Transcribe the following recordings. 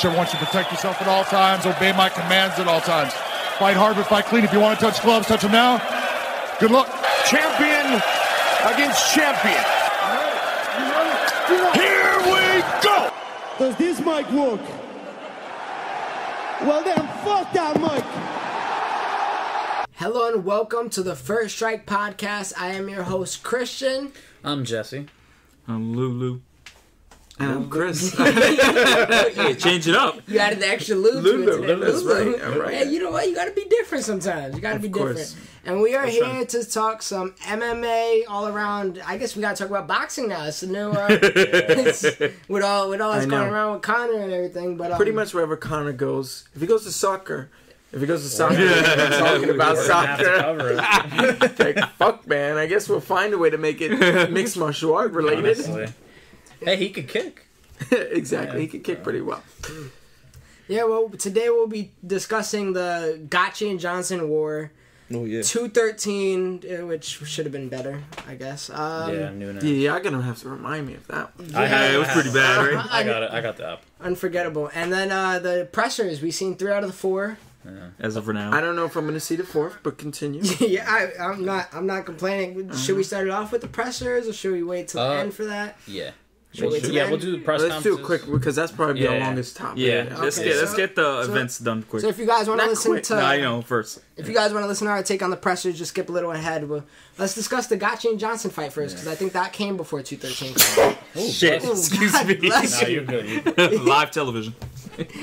I want you to protect yourself at all times. Obey my commands at all times. Fight hard but fight clean. If you want to touch gloves, touch them now. Good luck. Champion against champion. Here we go. Does this mic work? Well then, fuck that mic. Hello and welcome to the First Strike Podcast. I am your host, Christian. I'm Jesse. I'm Lulu. And I'm Chris. Yeah, change it up. You added the extra Lulu to it today. That's right. All right. Hey, you know what? You gotta be different sometimes. You gotta be different. And we are here to talk some MMA all around. I guess we gotta talk about boxing now. It's the new with all that's going around with Conor and everything. But pretty much wherever Conor goes, if he goes to soccer, we're talking about soccer. Like, fuck, man. I guess we'll find a way to make it mixed martial art related. Honestly. Hey, he could kick. Exactly. He could kick pretty well. Yeah, well, today we'll be discussing the Gaetche and Johnson war. Oh, yeah. 213, which should have been better, I guess. Yeah, you're gonna have to remind me of that. It was pretty bad, right? I got it. I got the app. Unforgettable. And then the pressers, we've seen 3 out of the 4. Yeah. As of for now. I don't know if I'm gonna see the 4th, but continue. Yeah, I'm not complaining. Should we start it off with the pressers, or should we wait till the end for that? Yeah. We'll do the press conferences. Let's do it quick because that's probably the longest topic. Yeah, let's get the events done quick. So if you guys want to listen to, I know first. If you guys want to listen to our take on the pressers, just skip a little ahead. Let's discuss the Gaetche and Johnson fight first because I think that came before 213. Oh shit! Excuse me. No, you're good. Live television.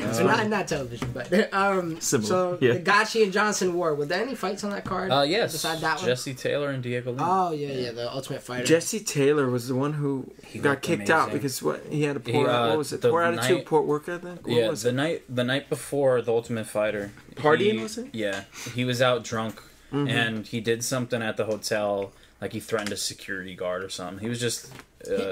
Not television, but similar. So the Gaetche and Johnson war. Were there any fights on that card? Yes. Besides that one, Jesse Taylor and Diego Luna. Oh yeah, the Ultimate Fighter. Jesse Taylor was the one who got kicked out because he had a poor what was it? Poor attitude, poor work ethic. Yeah, the night before the Ultimate Fighter, partying was it? Yeah, he was out drunk and he did something at the hotel. Like he threatened a security guard or something. He was just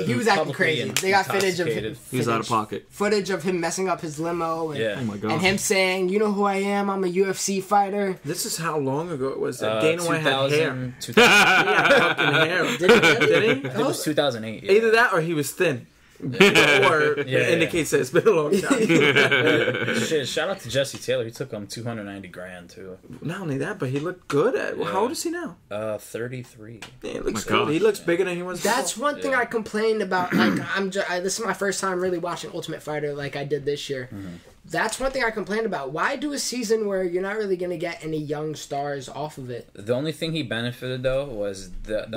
he was acting crazy. They got footage of him. He was out of pocket. Footage of him messing up his limo. And, Oh my god. And him saying, "You know who I am? I'm a UFC fighter." This is how long ago it was that Dana White had hair. 2000. He had fucking hair. Did he? It was 2008. Yeah. Either that or he was thin. Or indicates that it's been a long time. Shit, shout out to Jesse Taylor. He took him $290,000 too. Not only that, but he looked good at. Well, how old is he now? 33. Yeah, he looks good. He looks bigger than he was. That's one thing I complained about. Like this is my first time really watching Ultimate Fighter like I did this year. That's one thing I complained about. Why do a season where you're not really going to get any young stars off of it? The only thing he benefited though was that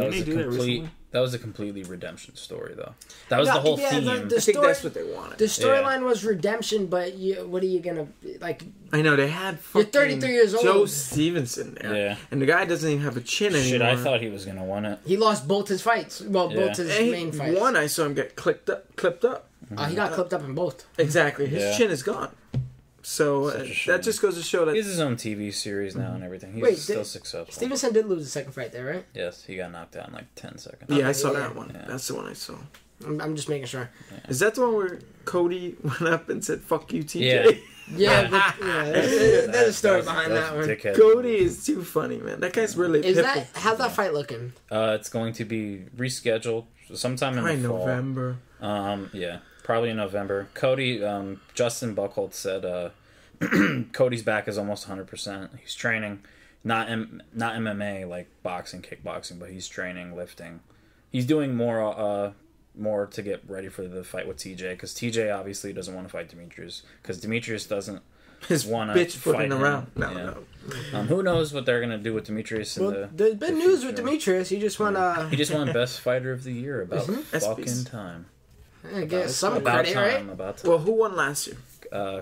was a completely redemption story though. That was the whole theme. I think that's what they wanted. The storyline was redemption, but what are you gonna like? I know they had. You're 33 years old. Joe Stevenson there, and the guy doesn't even have a chin anymore. Shit, I thought he was gonna win it. He lost both his fights. Well, both his main fights. One I saw him get clipped up. He got clipped up in both. Exactly. His chin is gone. So that just goes to show that he has his own TV series now and everything. He's still successful. Stevenson did lose the second fight there, right? Yes, he got knocked out in like 10 seconds. Yeah, I saw that one. Yeah. That's the one I saw. I'm just making sure. Yeah. Is that the one where Cody went up and said "fuck you, TJ"? Yeah. There's a story behind that one. Cody is too funny, man. That guy's really. How's that fight looking? It's going to be rescheduled sometime in the fall. November. Probably in November. Cody, Justin Buchholz said Cody's back is almost 100%. He's training, not MMA like boxing, kickboxing, but he's training, lifting. He's doing more to get ready for the fight with TJ because TJ obviously doesn't want to fight Demetrius because Demetrius doesn't want to fight him. Around. No. Who knows what they're gonna do with Demetrius? There's been news with Demetrius. He just won. He just won Best Fighter of the Year. About fucking time. I guess some credit, right? Well, who won last year?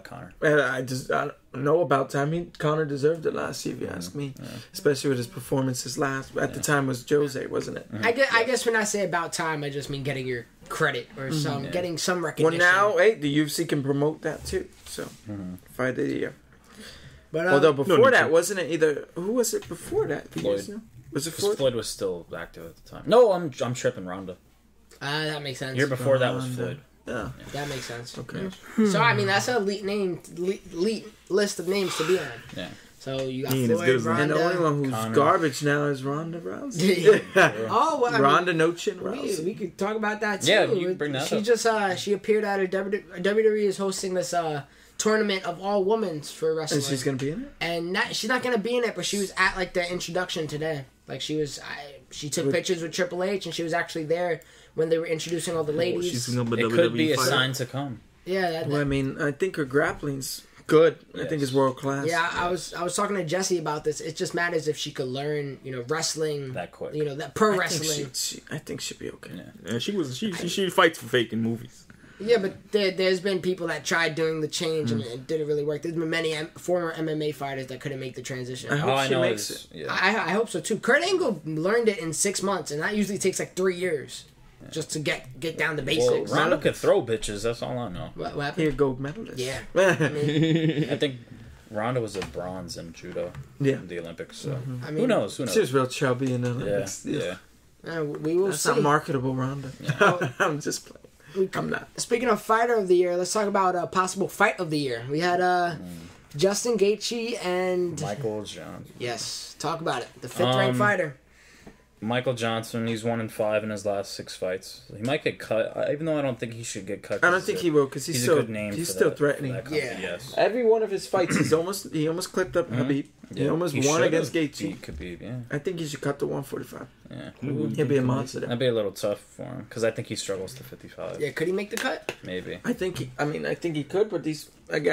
Connor. I don't know about time. Connor deserved it last year, if you ask me. Yeah. Especially with his performances last. At the time was Jose, wasn't it? I guess when I say about time, I just mean getting your credit or getting some recognition. Well, now, the UFC can promote that too. So, fight of the year. But although before that, wasn't it either? Who was it before that? Floyd. Was it Floyd? Floyd was still active at the time. No, I'm tripping. Ronda. That makes sense. Year before that was Floyd. Yeah. That makes sense. Okay. So I mean that's an elite list of names to be on. Yeah. So you got Floyd, Ronda, and the only one who's garbage now is Ronda Rousey. Ronda no chin Rousey. We could talk about that too. Yeah, you can bring that up. She appeared at her WWE is hosting this tournament of all women's for wrestling. And she's gonna be in it. And she's not gonna be in it, but she was at like the introduction today. Like she took pictures with Triple H, and she was actually there when they were introducing all the ladies. It could be a sign to come. Yeah. Well, I mean, I think her grappling's good. Yes. I think it's world class. Yeah, I was talking to Jesse about this. It just matters if she could learn, wrestling that quick. That pro wrestling. I think she'll be okay. Yeah, she fights for fake in movies. Yeah, but there's been people that tried doing the change and it didn't really work. There's been many former MMA fighters that couldn't make the transition. I hope she makes it. Yeah. I hope so too. Kurt Angle learned it in 6 months, and that usually takes like 3 years just to get down the basics. Ronda could throw bitches. That's all I know. What happened? He a gold medalist. Yeah. I think Ronda was a bronze in judo. In the Olympics. So who knows? She was real chubby in the Olympics. Yeah. We will That's see. not marketable, Ronda. Yeah. I'm just playing. I'm not. Speaking of fighter of the year, let's talk about a possible fight of the year. We had Justin Gaethje and Michael Johnson. Yes, talk about it. The 5th ranked fighter. Michael Johnson, he's 1-5 in his last 6 fights. He might get cut, even though I don't think he should get cut. I don't think he will because he's a good name. He's still threatening. Yes. Every one of his fights, he almost clipped up Khabib. He almost won against Gaethje. Khabib, yeah. I think he should cut to 145. Yeah, he'll be a monster. That'd be a little tough for him because I think he struggles to 55. Yeah, could he make the cut? Maybe. I think he could, but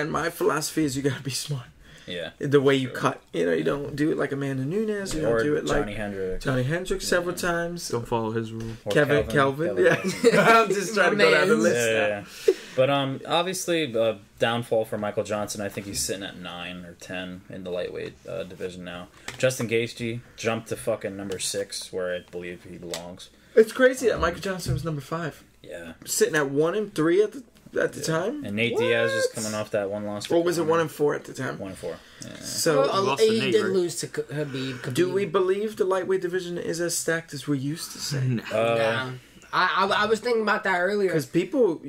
my philosophy is you gotta be smart. Yeah. The way you cut. You don't do it like Amanda Nunes. You don't do it like Johnny Hendricks several times. Don't follow his rule. Kelvin. Yeah. I'm just trying to go down the list. Yeah. But obviously, downfall for Michael Johnson. I think he's sitting at 9 or 10 in the lightweight division now. Justin Gaethje jumped to fucking number 6, where I believe he belongs. It's crazy that Michael Johnson was number 5. Yeah. Sitting at 1-3 at the time. And Nate Diaz is coming off that one loss. Or was it 1-4 at the time? 1-4. Yeah. So he did lose to Khabib. Do we believe the lightweight division is as stacked as we used to say? No. I was thinking about that earlier. Because people,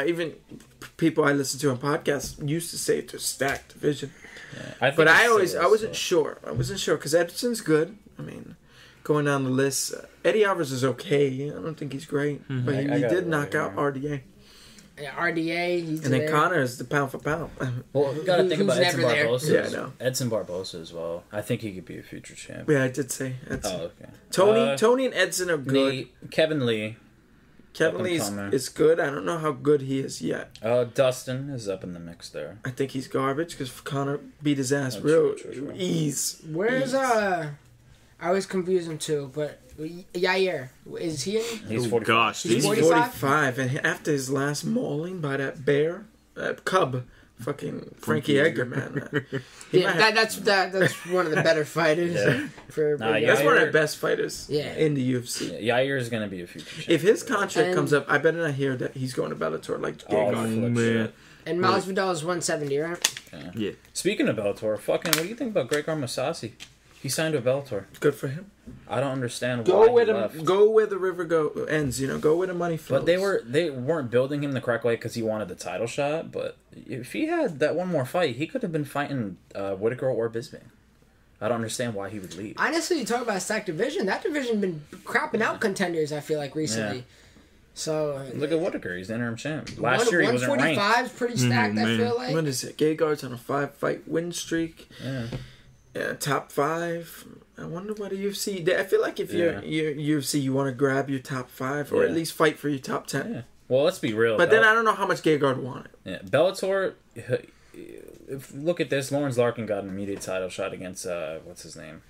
even people I listen to on podcasts used to say it's a stacked division. Yeah, but I wasn't sure. I wasn't sure because Edison's good. I mean, going down the list, Eddie Alvarez is okay. I don't think he's great, but he did knock out RDA. Yeah, RDA. And then Connor is the pound for pound. Well, we got to think about Edson Barbosa. Yeah, I know. Edson Barbosa as well. I think he could be a future champ. Yeah, I did say Edson. Oh, okay. Tony and Edson are good. Kevin Lee. Kevin Lee is good. I don't know how good he is yet. Dustin is up in the mix there. I think he's garbage because Connor beat his ass real ease. Where's I always confuse him too, but Yair, is he in? He's 45. Gosh, he's 45, and after his last mauling by that bear, cub, fucking Frankie Edgar, man. That's one of the better fighters. That's one of the best fighters in the UFC. Yair is going to be a future champ. If his contract comes up, I better not hear that he's going to Bellator like man. And Miles Vidal is 170, right? Yeah. Speaking of Bellator, what do you think about Gregor Mousasi? He signed with Bellator. Good for him. I don't understand why he left. Go where the river ends. Go where the money flows. But they weren't building him the correct way because he wanted the title shot. But if he had that one more fight, he could have been fighting Whittaker or Bisping. I don't understand why he would leave. Honestly, you talk about a stacked division. That division been crapping out contenders. I feel like recently. Yeah. So look at Whittaker. He's the interim champ. Last year he wasn't ranked. 145 is pretty stacked. I feel like. What is it? Gegard's on a 5-fight win streak. Yeah. Top 5. I wonder what the UFC. I feel like if you're UFC, you want to grab your top 5 or at least fight for your top 10. Yeah. Well, let's be real. But then I don't know how much Gegard wanted. Yeah, Bellator. Look at this. Lawrence Larkin got an immediate title shot against what's his name.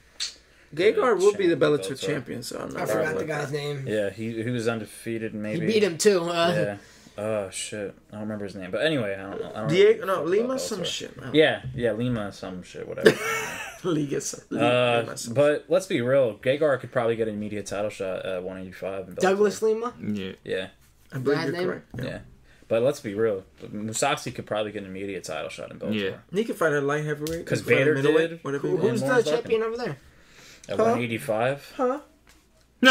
Gegard will be the Bellator champion. So I forgot the guy's name. Yeah, he was undefeated. Maybe he beat him too. Yeah. Oh shit! I don't remember his name, but anyway, I don't know. Lima some shit. Yeah, Lima some shit, whatever. But let's be real. Gegard could probably get an immediate title shot at 185. In Douglas Lima. Yeah. I believe you're correct. Yeah. But let's be real. Mousasi could probably get an immediate title shot in Bellator. Yeah. He could fight at light heavyweight. Because Vader did. Who's the champion over there? At 185. Huh? I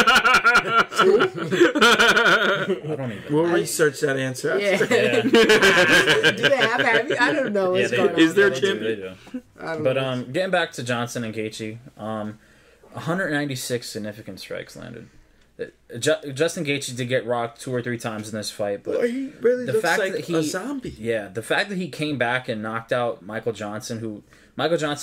don't even. We'll research that answer. Yeah. Do they have? I don't know what's going on. Is there a champion? But getting back to Johnson and Gaethje, 196 significant strikes landed. Justin Gaethje did get rocked 2 or 3 times in this fight, but he really the looks fact like that he, a zombie. Yeah, the fact that he came back and knocked out Michael Johnson,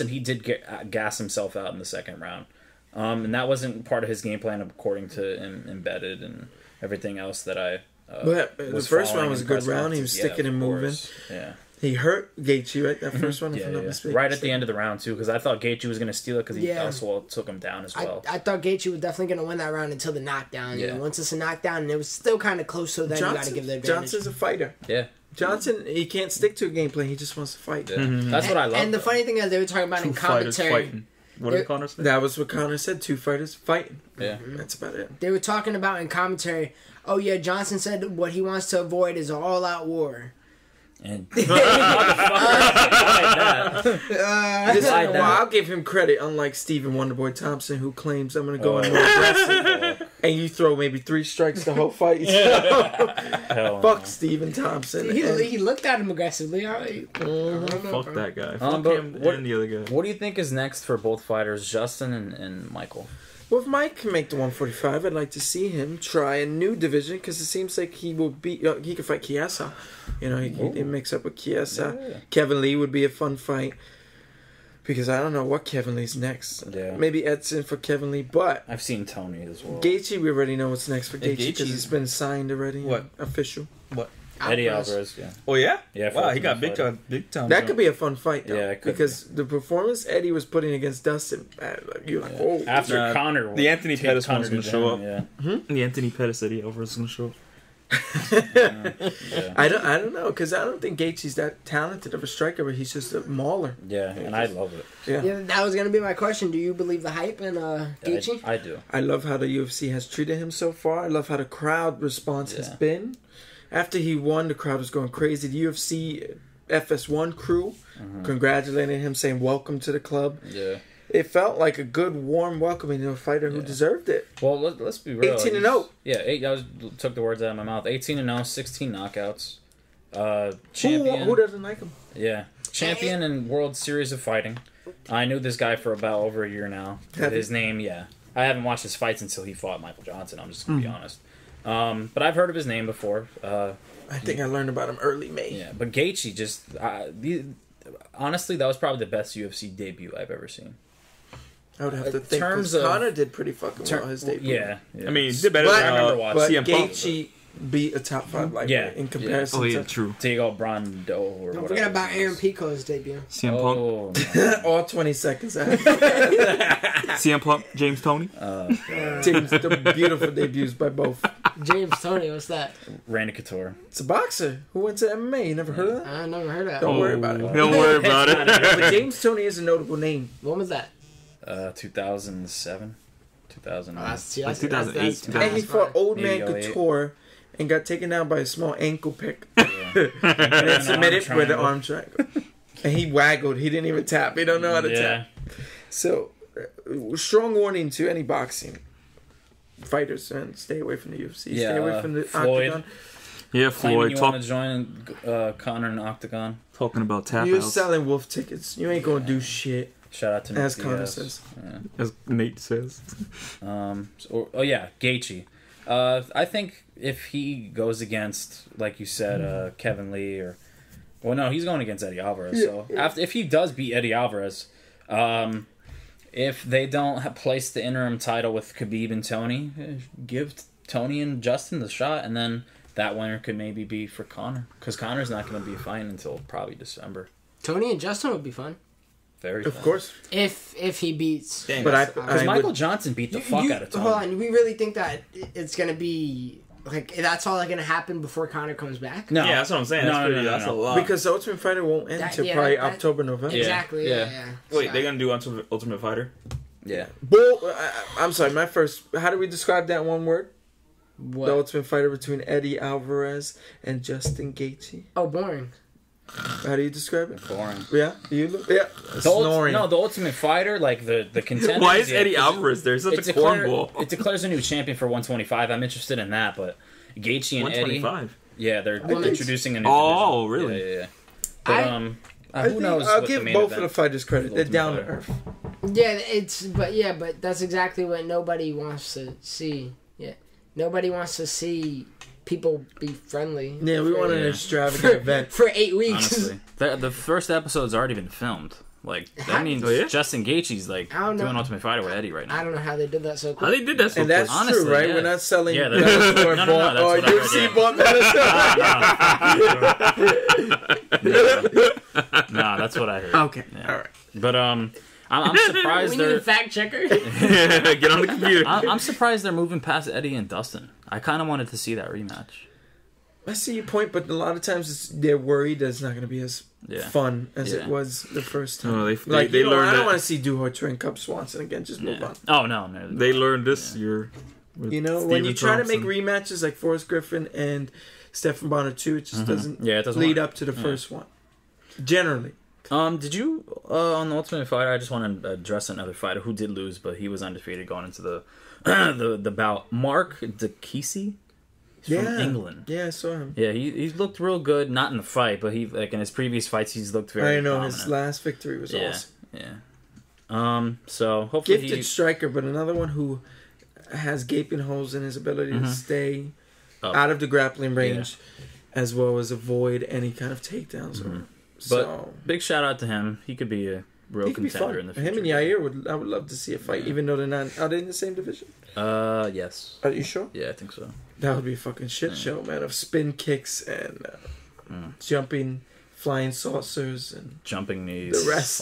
he did gas himself out in the second round. And that wasn't part of his game plan, according to Embedded and everything else that I. But the first round was a good round. He was sticking and moving. Yeah. He hurt Gaethje, right? That first one, if I'm not mistaken. Right at the end of the round, too, because I thought Gaethje was going to steal it because he also took him down as well. I thought Gaethje was definitely going to win that round until the knockdown. Yeah. Once it's a knockdown, and it was still kind of close, so then you got to give the advantage. Johnson's a fighter. Yeah. Johnson, he can't stick to a game plan. He just wants to fight. Yeah. That's what I love. And the funny thing is, they were talking about in commentary. What did Connor say? That was what Connor said. 2 fighters fighting. Yeah. That's about it. They were talking about in commentary, oh yeah, Johnson said what he wants to avoid is an all-out war. And I'll give him credit, unlike Stephen Wonderboy Thompson, who claims I'm going to go in more aggressive, and you throw maybe 3 strikes the whole fight. Fuck Stephen Thompson. He looked at him aggressively. All right. Fuck that guy. Fuck him and the other guy. What do you think is next for both fighters, Justin and Michael? Well, if Mike can make the 145, I'd like to see him try a new division because it seems like he will beat. He could fight Chiesa. You know, he mix up with Chiesa. Yeah. Kevin Lee would be a fun fight because I don't know what Kevin Lee's next. Yeah. Maybe Edson for Kevin Lee, but I've seen Tony as well. Gaethje, we already know what's next for Gaethje because it's been signed already. What official? What? Eddie Alvarez, yeah. Oh yeah, yeah. Wow, he got big time. That could be a fun fight, though. Yeah, because the performance Eddie was putting against Dustin, you're like, oh. After Connor, the Anthony Pettis one's going to show up. Yeah. The Anthony Pettis Eddie Alvarez is going to show up. Yeah. I don't know because I don't think Gaethje's that talented of a striker, but he's just a mauler. Yeah, and I love it. Yeah, that was gonna be my question. Do you believe the hype in Gaethje? I do. I love how the UFC has treated him so far. I love how the crowd response has been. After he won, the crowd was going crazy. The UFC FS1 crew congratulating him, saying welcome to the club. Yeah. It felt like a good, warm welcoming to a fighter who deserved it. Well, let's be real. 18-0. Yeah, took the words out of my mouth. 18-0, 16 knockouts. Champion. Who doesn't like him? Yeah. Champion in World Series of Fighting. I knew this guy for about over a year now. His name, I haven't watched his fights until he fought Michael Johnson. I'm just going to be honest. But I've heard of his name before. I think I learned about him early May. Yeah, but Gaethje just... honestly, that was probably the best UFC debut I've ever seen. I would have to think because Connor did pretty fucking well his debut. Yeah. I mean, he did better than but Gaethje beat a top 5 lightweight in comparison to true. Diego Brando or Don't forget about Aaron Pico's debut. CM Punk. No. all 20 seconds after. CM Punk, James Toney. James, the beautiful debuts by both. James Toney, what's that? Randy Couture. It's a boxer who went to MMA. You never heard of that? I never heard of that. Don't worry about it. Don't worry about it. But James Toney is a notable name. When was that? 2007, 2009. Like 2008. And he fought Old Man Maybe 08. Couture and got taken down by a small ankle pick. Yeah. And then submitted with an arm triangle. And he waggled. He didn't even tap. He don't know how to tap. So, strong warning to any boxing fighters, and stay away from the UFC. Yeah, stay away from the Floyd. octagon. Yeah, Claiming Floyd. you want to join Connor in Octagon. Talking about tap You're outs. selling wolf tickets. You ain't gonna do shit. Shout out to Nick As Connor Diaz. says. Yeah. As Nate says. Gaethje. I think if he goes against, like you said, Kevin Lee he's going against Eddie Alvarez. If he does beat Eddie Alvarez, if they don't place the interim title with Khabib and Tony, give Tony and Justin the shot, and then that winner could maybe be for Connor, because Connor's not going to be fighting until probably December. Tony and Justin would be fun. Very Of fun. course. If he beats. Dang, But Because Michael Johnson beat the fuck out of Tony. Hold on, we really think that it's gonna be like that's all gonna happen before Connor comes back? No. Yeah, that's what I'm saying. That's a lot. Because the Ultimate Fighter won't end until probably October, November. Exactly. Yeah. Wait, So, they're gonna do Ultimate Fighter? Yeah. I'm sorry, my first... How do we describe that one word? what? The Ultimate Fighter between Eddie Alvarez and Justin Gaethje. Oh, boring. How do you describe it? Boring. Yeah? Snoring. The Ultimate Fighter, like the contender. Why is Eddie Alvarez there? He's such a cornball. It declares a new champion for 125. I'm interested in that, but Gaethje and Eddie. 125. Yeah, they're introducing a new Oh, division. really? Yeah. But, who knows? I'll what give the main both event of the fighters credit. They're Ultimate down to Fighter. earth. Yeah, but that's exactly what nobody wants to see. Yeah. Nobody wants to see people be friendly. Yeah, we want an extravagant event for 8 weeks. Honestly, the first episode's already been filmed. Like that means Justin Gaethje's like doing Ultimate Fighter with Eddie right now. I don't know how they did that so quick. How they did that so and that's quick. true, Honestly, right? yeah. We're not selling Yeah, Bellator no, bought or that's UFC what bought Bellator. No, that's what I heard. Okay, Yeah. all right. But I'm surprised We need they're a fact checker. Get on the computer. I'm surprised they're moving past Eddie and Dustin. I kind of wanted to see that rematch. I see your point, but a lot of times they're worried that it's not going to be as fun as it was the first time. Oh, they I learned don't that. want to see Duhart train Cup Swanson again. Just move on. Oh no. They learned this year. You know, when you try to make rematches like Forrest Griffin and Stephen Bonner too, it just doesn't lead up to the first one. Generally. Did you on the Ultimate Fighter? I just want to address another fighter who did lose, but he was undefeated going into the the bout. Mark Gaetche. From England. Yeah, I saw him. Yeah, he looked real good. Not in the fight, but he like in his previous fights, he's looked very. I know dominant. his last victory was awesome. Yeah. So hopefully Gifted striker, but another one who has gaping holes in his ability to stay out of the grappling range, as well as avoid any kind of takedowns. But big shout out to him. He could be a real contender in the future. Him and Yair I would love to see a fight, even though they're not. Are they in the same division? Yes. Are you sure? Yeah, I think so. That would be a fucking shit show, man, of spin kicks and jumping, flying saucers and jumping knees. The rest,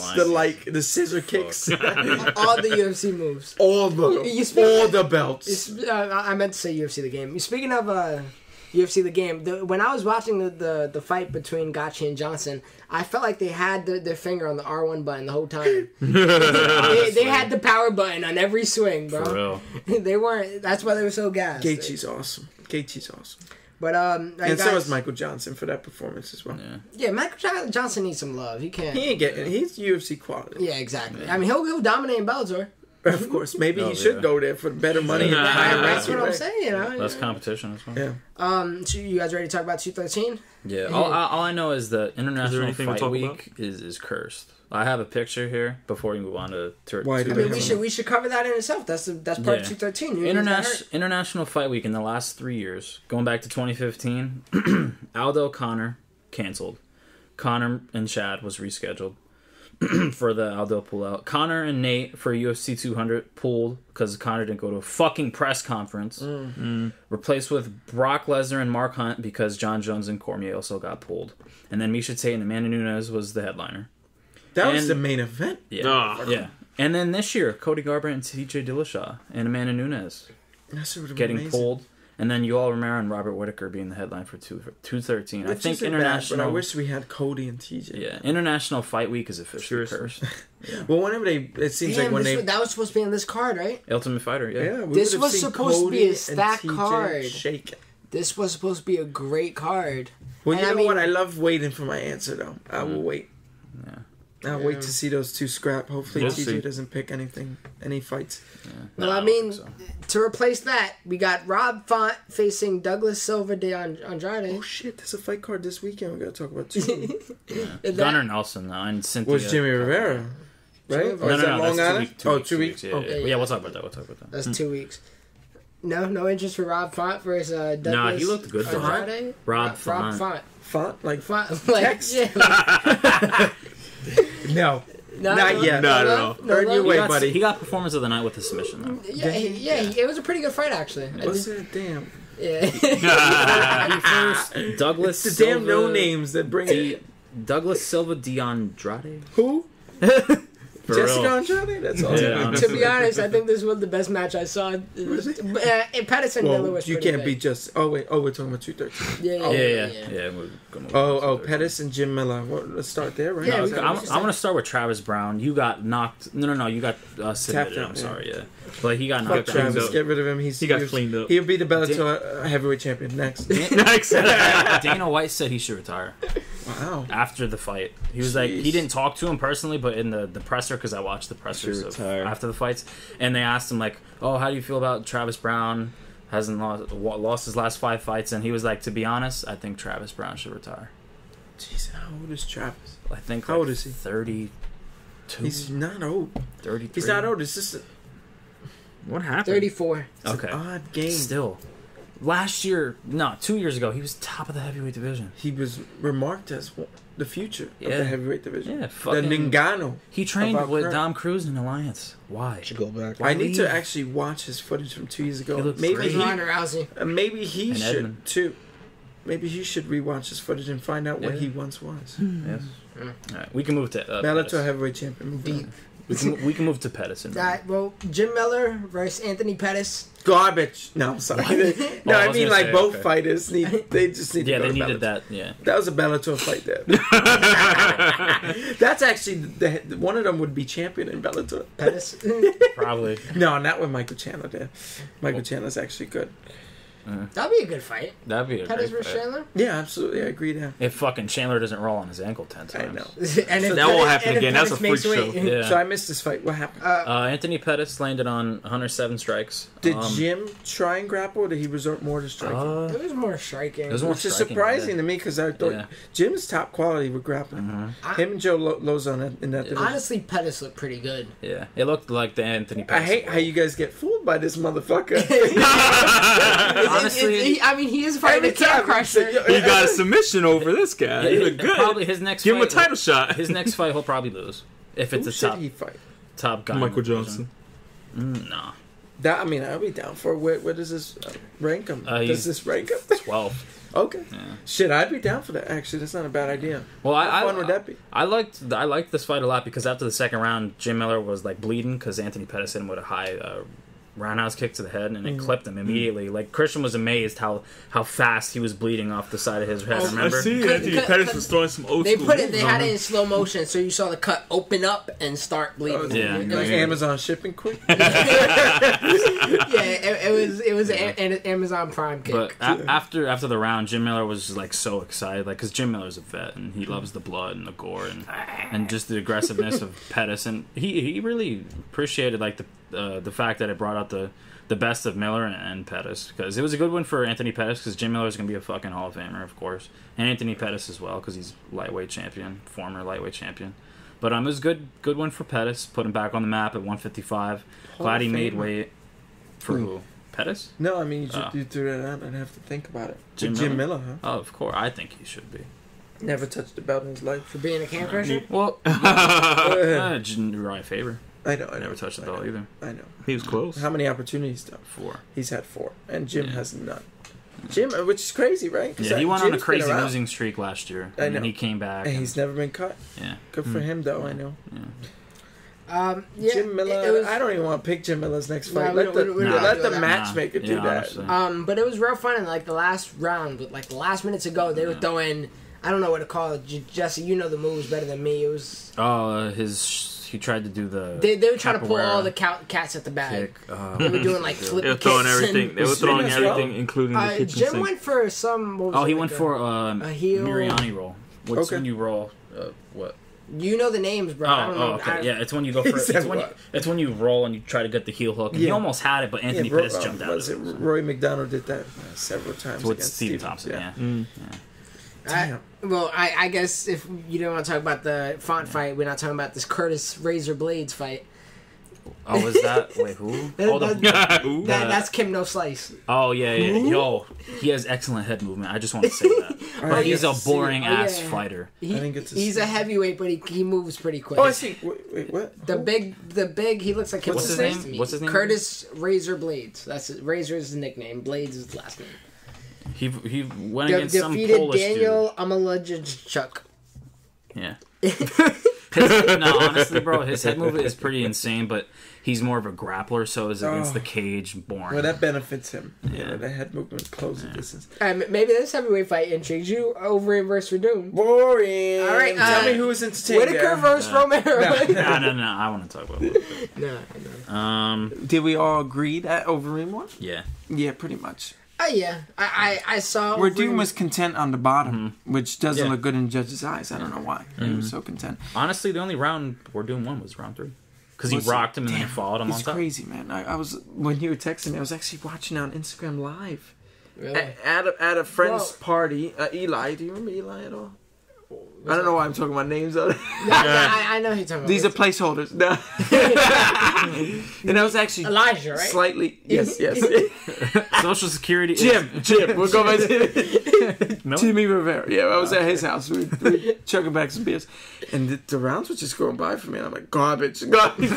the scissor kicks, all the UFC moves, all the belts. I meant to say UFC the game. Speaking of UFC the game, when I was watching the fight between Gaetche and Johnson, I felt like they had their finger on the R1 button the whole time. they had the power button on every swing, bro. For real. They weren't. That's why they were so gassed. Gaethje's awesome. But and so is Michael Johnson for that performance as well. Yeah, Michael Johnson needs some love. He can't. He ain't getting. He's UFC quality. Yeah, exactly. I mean, he'll dominate in Bellator. Of course, maybe he should go there for better money. That's what I'm saying. You know, less competition as well. Yeah. So you guys ready to talk about 213? Yeah. All I know is the International Fight Week is cursed. I have a picture here before we move on to. Why do we should cover that in itself. That's part of 213. International Fight Week in the last 3 years, going back to 2015, Aldo Connor canceled. Connor and Chad was rescheduled for the Aldo pullout. Connor and Nate for UFC 200 pulled because Connor didn't go to a fucking press conference. Replaced with Brock Lesnar and Mark Hunt because John Jones and Cormier also got pulled. And then Miesha Tate and Amanda Nunes was the headliner. That was the main event. Yeah. And then this year, Cody Garbrandt and TJ Dillashaw and Amanda Nunes getting pulled. And then Yoel Romero and Robert Whittaker being the headline for 213. I think international. But I wish we had Cody and TJ. Yeah, International Fight Week is officially cursed. Well, whenever it seems like when that was supposed to be on this card, right? Ultimate Fighter. Yeah. This was supposed to be a stacked card. This was supposed to be a great card. Well, you know what? I love waiting for my answer though. I will wait. Yeah. I'll wait to see those two scrap. Hopefully TJ doesn't pick any fights. Yeah. Well, I mean, to replace that, we got Rob Font facing Douglas Silva de Andrade. Oh shit, there's a fight card this weekend. We gotta talk about too. Gunnar Nelson now and Cynthia. Was Jimmy Rivera, right? Or is that Long Island? 2 weeks. Yeah, we'll talk about that. That's 2 weeks. No interest for Rob Font versus Douglas. Nah, he looked good for Andrade. Rob Font. Font like text. Yeah. No. Not yet. No. Earn your way, buddy. He got performance of the night with the submission, though. Yeah, it was a pretty good fight, actually. What's that? Damn. Yeah. First, Douglas It's the Silva, damn no names that bring it. Douglas Silva de Andrade. Who? For Jessica real. Andrade? That's all. Yeah, to be honest, I think this was the best match I saw. Patterson Miller was you can't beat just. Oh wait. Oh, we're talking about 213. Yeah. Pettis and Jim Miller. Well, let's start there, right? Yeah, I'm going to start with Travis Brown. You got knocked. No. You got submitted. Out, I'm sorry. Yeah, but he got Fuck knocked Travis. out. Get rid of him. He got cleaned up. He'll be the Bellator heavyweight champion next. Dana White said he should retire. Wow. After the fight, he was like, he didn't talk to him personally, but in the presser, because I watched the pressers after the fights, and they asked him like, "Oh, how do you feel about Travis Brown? Hasn't lost his last 5 fights?" And he was like, "To be honest, I think Travis Brown should retire." Jeez, how old is Travis? I think how old is he? 32. He's not old. 33. He's not old. It's just what happened? 34. It's an odd game. Still. Last year, 2 years ago, he was top of the heavyweight division. He was remarked as the future of the heavyweight division. Yeah, the Ngannou. He trained with Dom Cruz in Alliance. Why? Should go back. I need to actually watch his footage from 2 years ago. Maybe he should too. Maybe he should rewatch his footage and find out what he once was. Yes. All right, we can move to Bellator heavyweight champion. We can move to Pettis. Well, Jim Miller versus Anthony Pettis. Garbage. No, I'm sorry. I mean like both fighters they just need. Yeah, to go they to needed Bellator. that. Yeah, that was a Bellator fight there. That's actually one of them would be champion in Bellator. Pettis. Probably. No, not with Michael Chandler there. Michael Chandler's actually good. That'd be a good fight. That'd be a Pettis great versus fight. Chandler? Yeah, absolutely. I agree there. If fucking Chandler doesn't roll on his ankle 10 times. I know. That won't happen again. That's a freak show. Yeah. So I missed this fight. What happened? Anthony Pettis landed on 107 strikes. Did Jim try and grapple, or did he resort more to striking? It was more striking. Which is surprising to me because I thought Jim's top quality with grappling. Him and Joe Lozon in that division. Honestly, Pettis looked pretty good. Yeah, it looked like the Anthony Pettis. I hate how you guys get fooled by this motherfucker. Honestly, I mean, he is fighting a camp crusher. He got a submission over this guy. Yeah, He looked good. Probably his next Give him a fight, title shot. His next fight, he'll probably lose. If it's Who a should he fight? top guy. Michael Johnson. No. That, I mean, I'll be down for it. Where does this rank him? Does this rank him? 12. Okay. Yeah. Shit, I'd be down for that. Actually, that's not a bad idea. Well, How fun would that be? I liked this fight a lot because after the second round, Jim Miller was like bleeding because Anthony Pettis hit him with a high roundhouse kick to the head and it clipped him immediately. Like Christian was amazed how fast he was bleeding off the side of his head. Remember? I see Anthony Pettis was throwing some old school They had it in slow motion, so you saw the cut open up and start bleeding. Yeah. Like Amazon shipping quick. It was an Amazon Prime kick. But after the round, Jim Miller was like so excited, like because Jim Miller's a vet and he loves the blood and the gore and just the aggressiveness of Pettis, and he really appreciated like the fact that it brought out the best of Miller and Pettis, because it was a good win for Anthony Pettis because Jim Miller's gonna be a fucking Hall of Famer, of course, and Anthony Pettis as well because he's lightweight champion, former lightweight champion. But it was good win for Pettis, put him back on the map at 155. Glad he made weight. For who? Pettis? No, I mean you threw that out. I'd have to think about it. Jim Miller, huh? Oh, of course. I think he should be. Never touched a belt in his life. For being a camp crusher? Well, Uriah Faber. I know. Never touched the belt either. I know. He was close. How many opportunities though? 4. He's had 4, and Jim has none. Jim, which is crazy, right? Yeah, he went on a crazy losing streak last year, and then he came back. And he's never been cut. Yeah, good for him, though. I know. Yeah. Jim Miller. I don't even want to pick Jim Miller's next fight. Let the matchmaker do that. But it was real fun in like the last round, with like the last minutes to go. They were throwing. I don't know what to call it. Jesse, you know the moves better than me. It was. He tried to do the. They were trying to pull all the cats at the bag. They were doing like flip kicks. They were throwing everything. They were throwing everything, including the kitchen Jim sink. went for some. He went for a heel Miriani roll. What's when you roll? What? You know the names, bro. I don't know. Okay. Yeah, it's when you go for it's when you roll and you try to get the heel hook. And he almost had it, but Anthony Pettis jumped out of it. Roy McDonald did that several times with Steve Thompson. Yeah. Well, I guess if you don't want to talk about the Font fight, we're not talking about this Curtis Razor Blades fight. Oh, was that? Wait, who? That's Kim No Slice. Oh, yeah. Yo, he has excellent head movement. I just want to say that. But he's a boring-ass fighter. He's a heavyweight, but he moves pretty quick. Oh, I see. Wait, what? The big, he looks like Kim No Slice to me. What's his name? Curtis Razor Blades. That's it. Razor is his nickname. Blades is his last name. He went against some Polish defeated Daniel Amalajchuk. Yeah. No, honestly, bro, his head movement is pretty insane, but he's more of a grappler, so is against the cage, boring. Well, that benefits him. Yeah. The head movement closes distance. Maybe this heavyweight fight intrigues you. Overeem versus Verdun. Boring. All right, tell me who was entertaining. Whitaker versus Romero. No. I want to talk about it. No. Did we all agree that Overeem won? Yeah. Yeah, pretty much. Yeah. I saw. Verdun was content on the bottom, which doesn't look good in judges' eyes. I don't know why. He was so content. Honestly, the only round Verdun won was round 3. Because he rocked him and then he followed him on top. It's crazy, man. I was, when you were texting me, I was actually watching on Instagram Live. Really? At a friend's party. Eli, do you remember Eli at all? I don't know why I'm talking about names. I know who you're talking about. These are placeholders. No. And I was actually Elijah, right? Slightly. Yes. Social Security. Jim. We'll go back to No? Jimmy Rivera. Yeah, I was at his house. We were chugging back some beers. And the rounds were just going by for me. And I'm like, garbage. Garbage.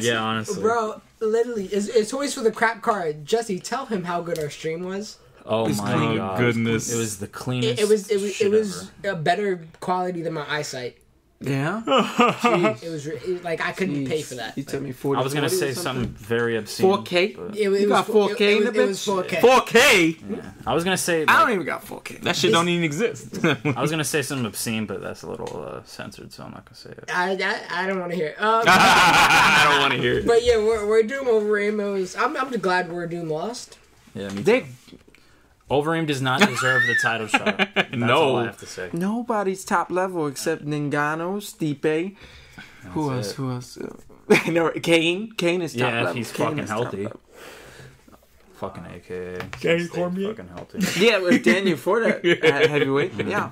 Yeah, honestly. Bro, literally, it's always for the crap card. Jesse, tell him how good our stream was. Oh my god! Goodness. It was the cleanest. It was a better quality than my eyesight. Yeah? It was like I couldn't pay for that. You told me 40. I was gonna say something very obscene. 4K? but- It got 4K in the It was bitch? 4K. 4K? Yeah. I was gonna say. I don't even got 4K. That shit don't even exist. I was gonna say something obscene, but that's a little censored, so I'm not gonna say it. I don't want to hear it. I don't want to hear it. But yeah, we're Doom Overeem. I'm just glad we're Doom lost. Yeah, me too. Overeem does not deserve the title shot. That's all I have to say. Nobody's top level except Ngannou, Stipe. Who else? No, Kane. Kane is top Yeah, level. if he's Kane fucking is top healthy. level. Fucking AKA. Daniel Stay Cormier? fucking healthy. Yeah, with Daniel for that heavyweight. Yeah.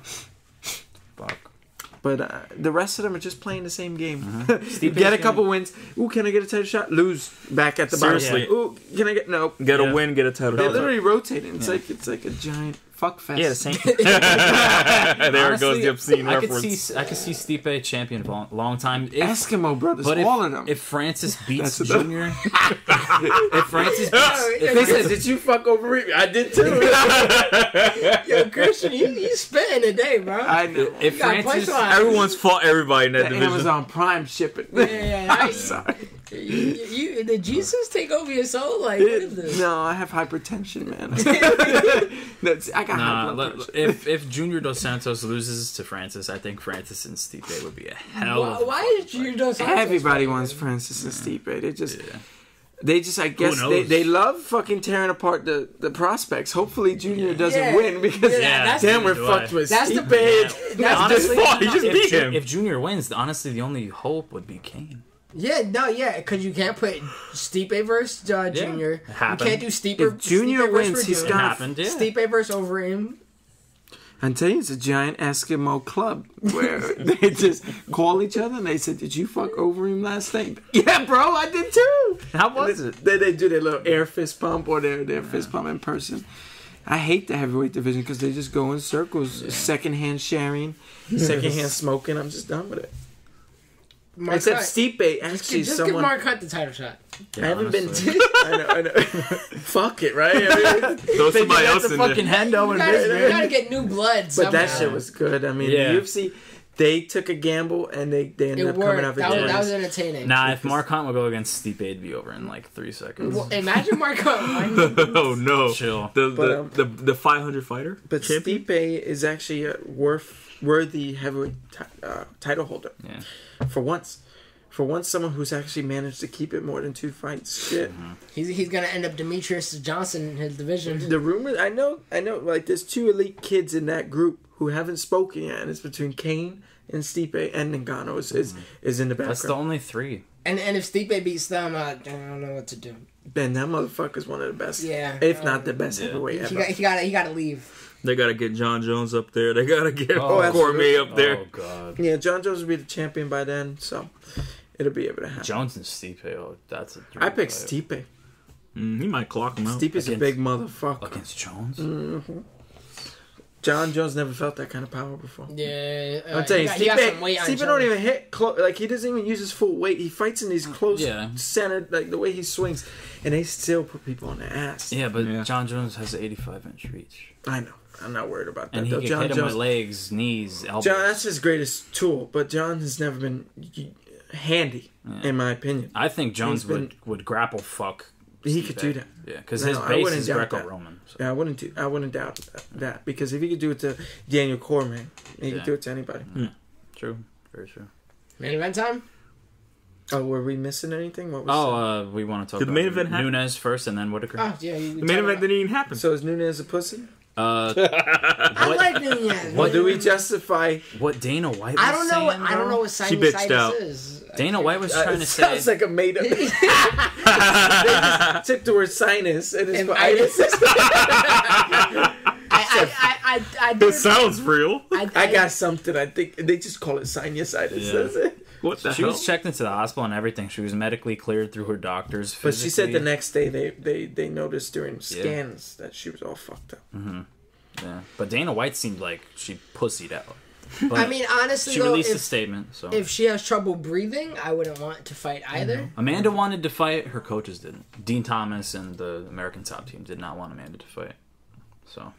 Fuck. But the rest of them are just playing the same game. Stipe's Get a gonna- couple wins. Ooh, can I get a title shot? Lose. Back at the Seriously. bottom. Ooh, can I get... No. Get a Yeah. win, get a title. They're literally rotating. It's like a giant fuck fest. Yeah, the same. There goes the obscene I could reference. see Stipe champion for a long time. If, Eskimo brothers, but all of them. if Francis beats That's what Junior, if Francis beats, They said, did you fuck over me? I did too. Yo, Christian, you spitting today, bro. I know. if You got Francis, punchline. Everyone's fought everybody in that The division. Amazon Prime shipping. Yeah, I'm sorry. Did Jesus take over your soul? Like, what is this? No, I have hypertension, man. I got high nah, blood pressure. if Junior Dos Santos loses to Francis, I think Francis and Stipe would be a hell of a Why did you do something? Everybody wants Francis and Stipe. They just, I guess, knows? they love fucking tearing apart the prospects. Hopefully, Junior doesn't win because that's then the- we're do fucked I. with That's the Stipe. That's honestly, He just beat him. If Junior wins, honestly, the only hope would be Kane. because you can't put Stipe versus Junior. it You happened. can't do Stipe. If Junior Stipe versus wins, he's Verdun. It got- happened. Yeah. Stipe versus Overeem. I'm telling you, it's a giant Eskimo club where they just call each other and they said, "Did you fuck over him last night?" Yeah, bro, I did too. How was it? They do their little air fist pump or their fist pump in person. I hate the heavyweight division because they just go in circles, secondhand sharing, secondhand smoking. I'm just done with it. Mark Except Hunt. Stipe, actually, Just give someone. Mark Hunt the title shot. I haven't been. honestly. I know. Fuck it, right? I mean, Throw somebody else in fucking there. Hendo You and gotta get new blood somehow. but that shit was good. I mean, Yeah. the UFC, they took a gamble and they ended It up coming worked. up That against. was entertaining. Nah, if Mark Hunt would go against Stipe, it'd be over in like 3 seconds. Well, imagine Mark Hunt. Oh no. Chill. The 500 fighter? But champion? Stipe is actually a worthy heavyweight title holder. Yeah. For once. For once, someone who's actually managed to keep it more than 2 fights. Shit. He's gonna end up Demetrius Johnson in his division. The rumor, I know, like, there's 2 elite kids in that group who haven't spoken yet, and it's between Kane and Stipe and Ngannou is in the background. That's the only 3. And if Stipe beats them, I don't know what to do. Ben, that motherfucker's one of the best. Yeah. If not the best heavyweight ever. He gotta leave. They gotta get John Jones up there. They gotta get absolutely. Cormier up there. Oh god. Yeah, John Jones will be the champion by then, so it'll be able to happen. Jones and Stipe, that's a dream I picked fight. Stipe. He might clock him out. Stipe's a big motherfucker. Against Jones? John Jones never felt that kind of power before. Yeah. I'm telling you, he got some weight on Stipe Jones. don't even hit close. Like, he doesn't even use his full weight. He fights in these close Yeah. centered, like the way he swings, and they still put people on their ass. Yeah, but Yeah. John Jones has an 85-inch reach. I know. I'm not worried about that. And he though. can John hit him Jones, with legs, knees, elbows. John, that's his greatest tool. But John has never been handy, in my opinion. I think Jones He's been- would grapple fuck. He Stipe. could do that. Yeah, because No, his I base wouldn't is doubt that. Greco-Roman. So. Yeah, I wouldn't doubt that, because if he could do it to Daniel Cormier, he could do it to anybody. True. Very true. Main event time? Oh, were we missing anything? What was We want to talk Did the about main event happen? Nunez first and then Whitaker. Oh, yeah. The main event didn't even happen. So is Nunez a pussy? I like Nunez. Or do we justify? What Dana White was I don't know. saying, I don't bro? know what She bitched out. sinusitis is. Dana White was trying It to say... sounds like a made up. They just took the word sinus and it's for itis. I It sounds real. I got something. I think they just call it sinusitis. That's it. What the She hell? was checked into the hospital and everything. She was medically cleared through her doctors. But she said the physically. next day they noticed during scans that she was all fucked up. Yeah, but Dana White seemed like she pussied out. But I mean, honestly, she though, released a statement. So if she has trouble breathing, I wouldn't want to fight either. Amanda wanted to fight, her coaches didn't. Dean Thomas and the American Top Team did not want Amanda to fight. So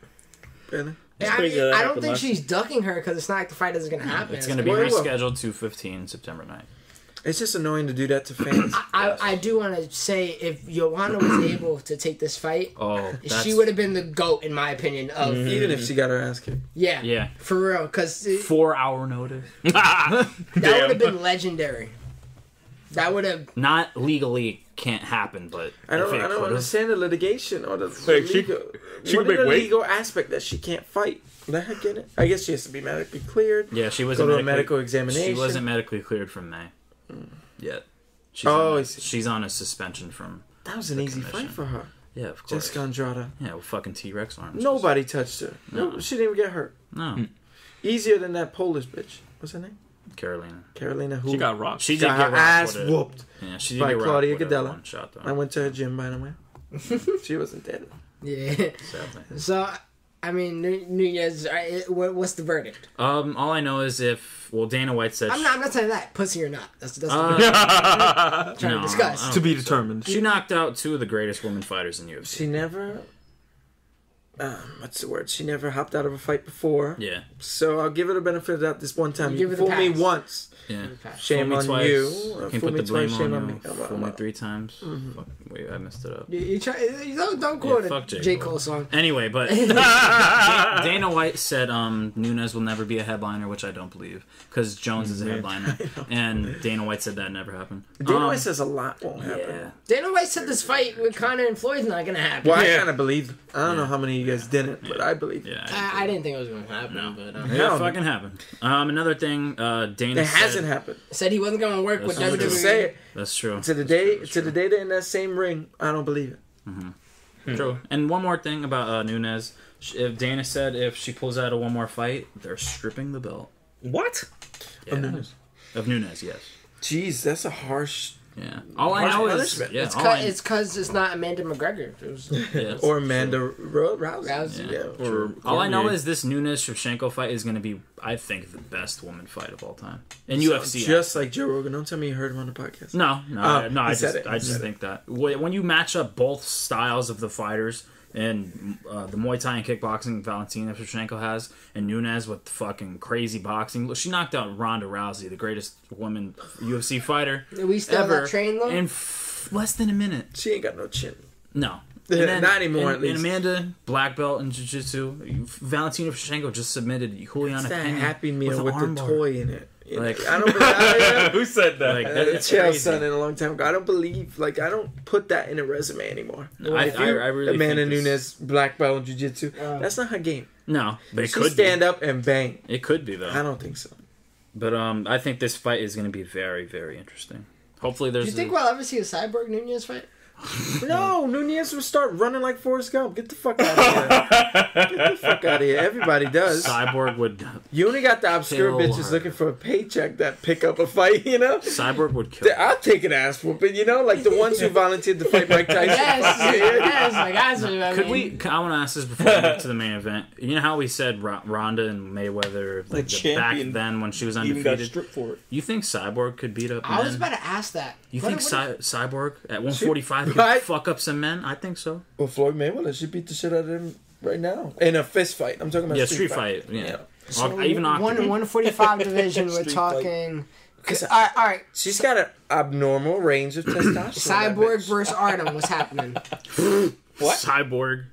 Really? Yeah, I, pretty mean, good. That I don't happened think last she's ducking her because it's not like the fight is going to happen. it's going to be Well, well. rescheduled to 15 September 9th. It's just annoying to do that to fans. I do want to say if Joanna was able to take this fight, Oh, she would have been the GOAT in my opinion. Of Even if she got her ass kicked. yeah, for real, because 4-hour notice. that would have been legendary. That would have. Not legally can't happen, but I don't if it could've- understand the litigation or the Like, she legal. could What make is the weight. legal aspect that she can't fight? Let her get it. I guess she has to be medically cleared. Yeah, she Go wasn't to a medical examination. She wasn't medically cleared from May yet. She's Oh, on, I see. she's on a suspension from. That was an the easy commission. fight for her. Yeah, of course. Jessica Andrade. Yeah, with fucking T-Rex arms. Nobody touched her. No, she didn't even get hurt. No, Easier than that Polish bitch. What's her name? Carolina. Carolina. Who She got rocked. She did got get her rocked ass with it. whooped Yeah, she did by get rocked Claudia with it Gadella. one shot, though. I went to her gym, by the way. She wasn't dead. Yeah. Sadly. So, I mean, Nunez. What's the verdict? All I know is Dana White said I'm not saying that pussy or not. That's the Uh, verdict I'm trying no, to discuss. I don't To be think so. determined. She knocked out 2 of the greatest women fighters in UFC. She never. What's the word? She never hopped out of a fight before. Yeah, So I'll give her the benefit of that this one time. You You give her the fooled me pass. once. yeah. Shame Fool me on twice. you. Can Fool put me the blame twice, shame on on you. me. Fool me 3 times. Fuck, wait, I messed it up. You don't quote fuck a J. J. Cole. Cole song. Anyway, but Dana White said Nunes will never be a headliner, which I don't believe, because Jones is a headliner, and Dana White said that never happened. Dana White says a lot won't happen. Yeah. Dana White said this fight with Conor and Floyd's not gonna happen. Well, I kind of believe. I don't know how many of you guys didn't, but I believe. Yeah, I didn't think it was gonna happen, but it Hell, fucking happened. Another thing, Dana It said, hasn't happened. said he wasn't gonna work with That's WWE. Just say it. That's true. To the day they're in that same ring, I don't believe it. True. And one more thing about Nunes. If Dana said if she pulls out of one more fight, they're stripping the belt. What? Yeah. Of Nunes, yes. Jeez, that's a harsh. Yeah. All I know is punishment. yeah. It's because it's not Amanda McGregor. It was Or Amanda Rousey. Rousey. Yeah. Or all I know Cormier. is this Nunes Shevchenko fight is going to be, I think, the best woman fight of all time in UFC. Just like Joe Rogan. Don't tell me you heard him on the podcast. No. I he said it. I just think that when you match up both styles of the fighters and the Muay Thai and kickboxing Valentina Shevchenko has, and Nunes with fucking crazy boxing. Look, she knocked out Ronda Rousey, the greatest woman UFC fighter Are we still ever, not trained though? in less than a minute. She ain't got no chin. No. Not anymore, and, at least. And Amanda, black belt in Jiu-Jitsu. Valentina Shevchenko just submitted Juliana It's that Pena Happy Meal with an the armbar. toy in it. You know, Like- I don't believe. Who said that? Like, It's it's Chael crazy. son in a long time ago. I don't believe. Like I don't put that in a resume anymore. I If you- really Amanda think this- Nunes, black belt in jiu-jitsu. That's not her game. No, but it She could stand be. up and bang. It could be I though. don't think so. But I think this fight is going to be very, very interesting. Hopefully, Do there's. you think we'll ever see a Cyborg Nunez fight? No, Nunez will start running like Forrest Gump. Get the fuck out of here. Get the fuck out of here. Everybody does. Cyborg would. You only got the obscure Kill bitches her. looking for a paycheck that pick up a fight, you know? Cyborg would kill. I'll take an ass whooping, you know? Like the ones who volunteered to fight Mike Tyson. Yes, like that's what I Could mean. I want to ask this before we get to the main event. You know how we said Ronda and Mayweather like back champion then when she was Even got undefeated? stripped for it. You think Cyborg could beat up men? I was about to ask that. You What- think what- Cyborg at 145 could Right. fuck up some men? I think so. Well, Floyd Mayweather should beat the shit out of him right now. In a fist fight. I'm talking about Yeah, street fight. Yeah. So Even Octagon. 145 division. We're Street fight. talking. All right. She's got an abnormal range of testosterone. that Cyborg bitch. versus Artem. What's happening? What? Cyborg.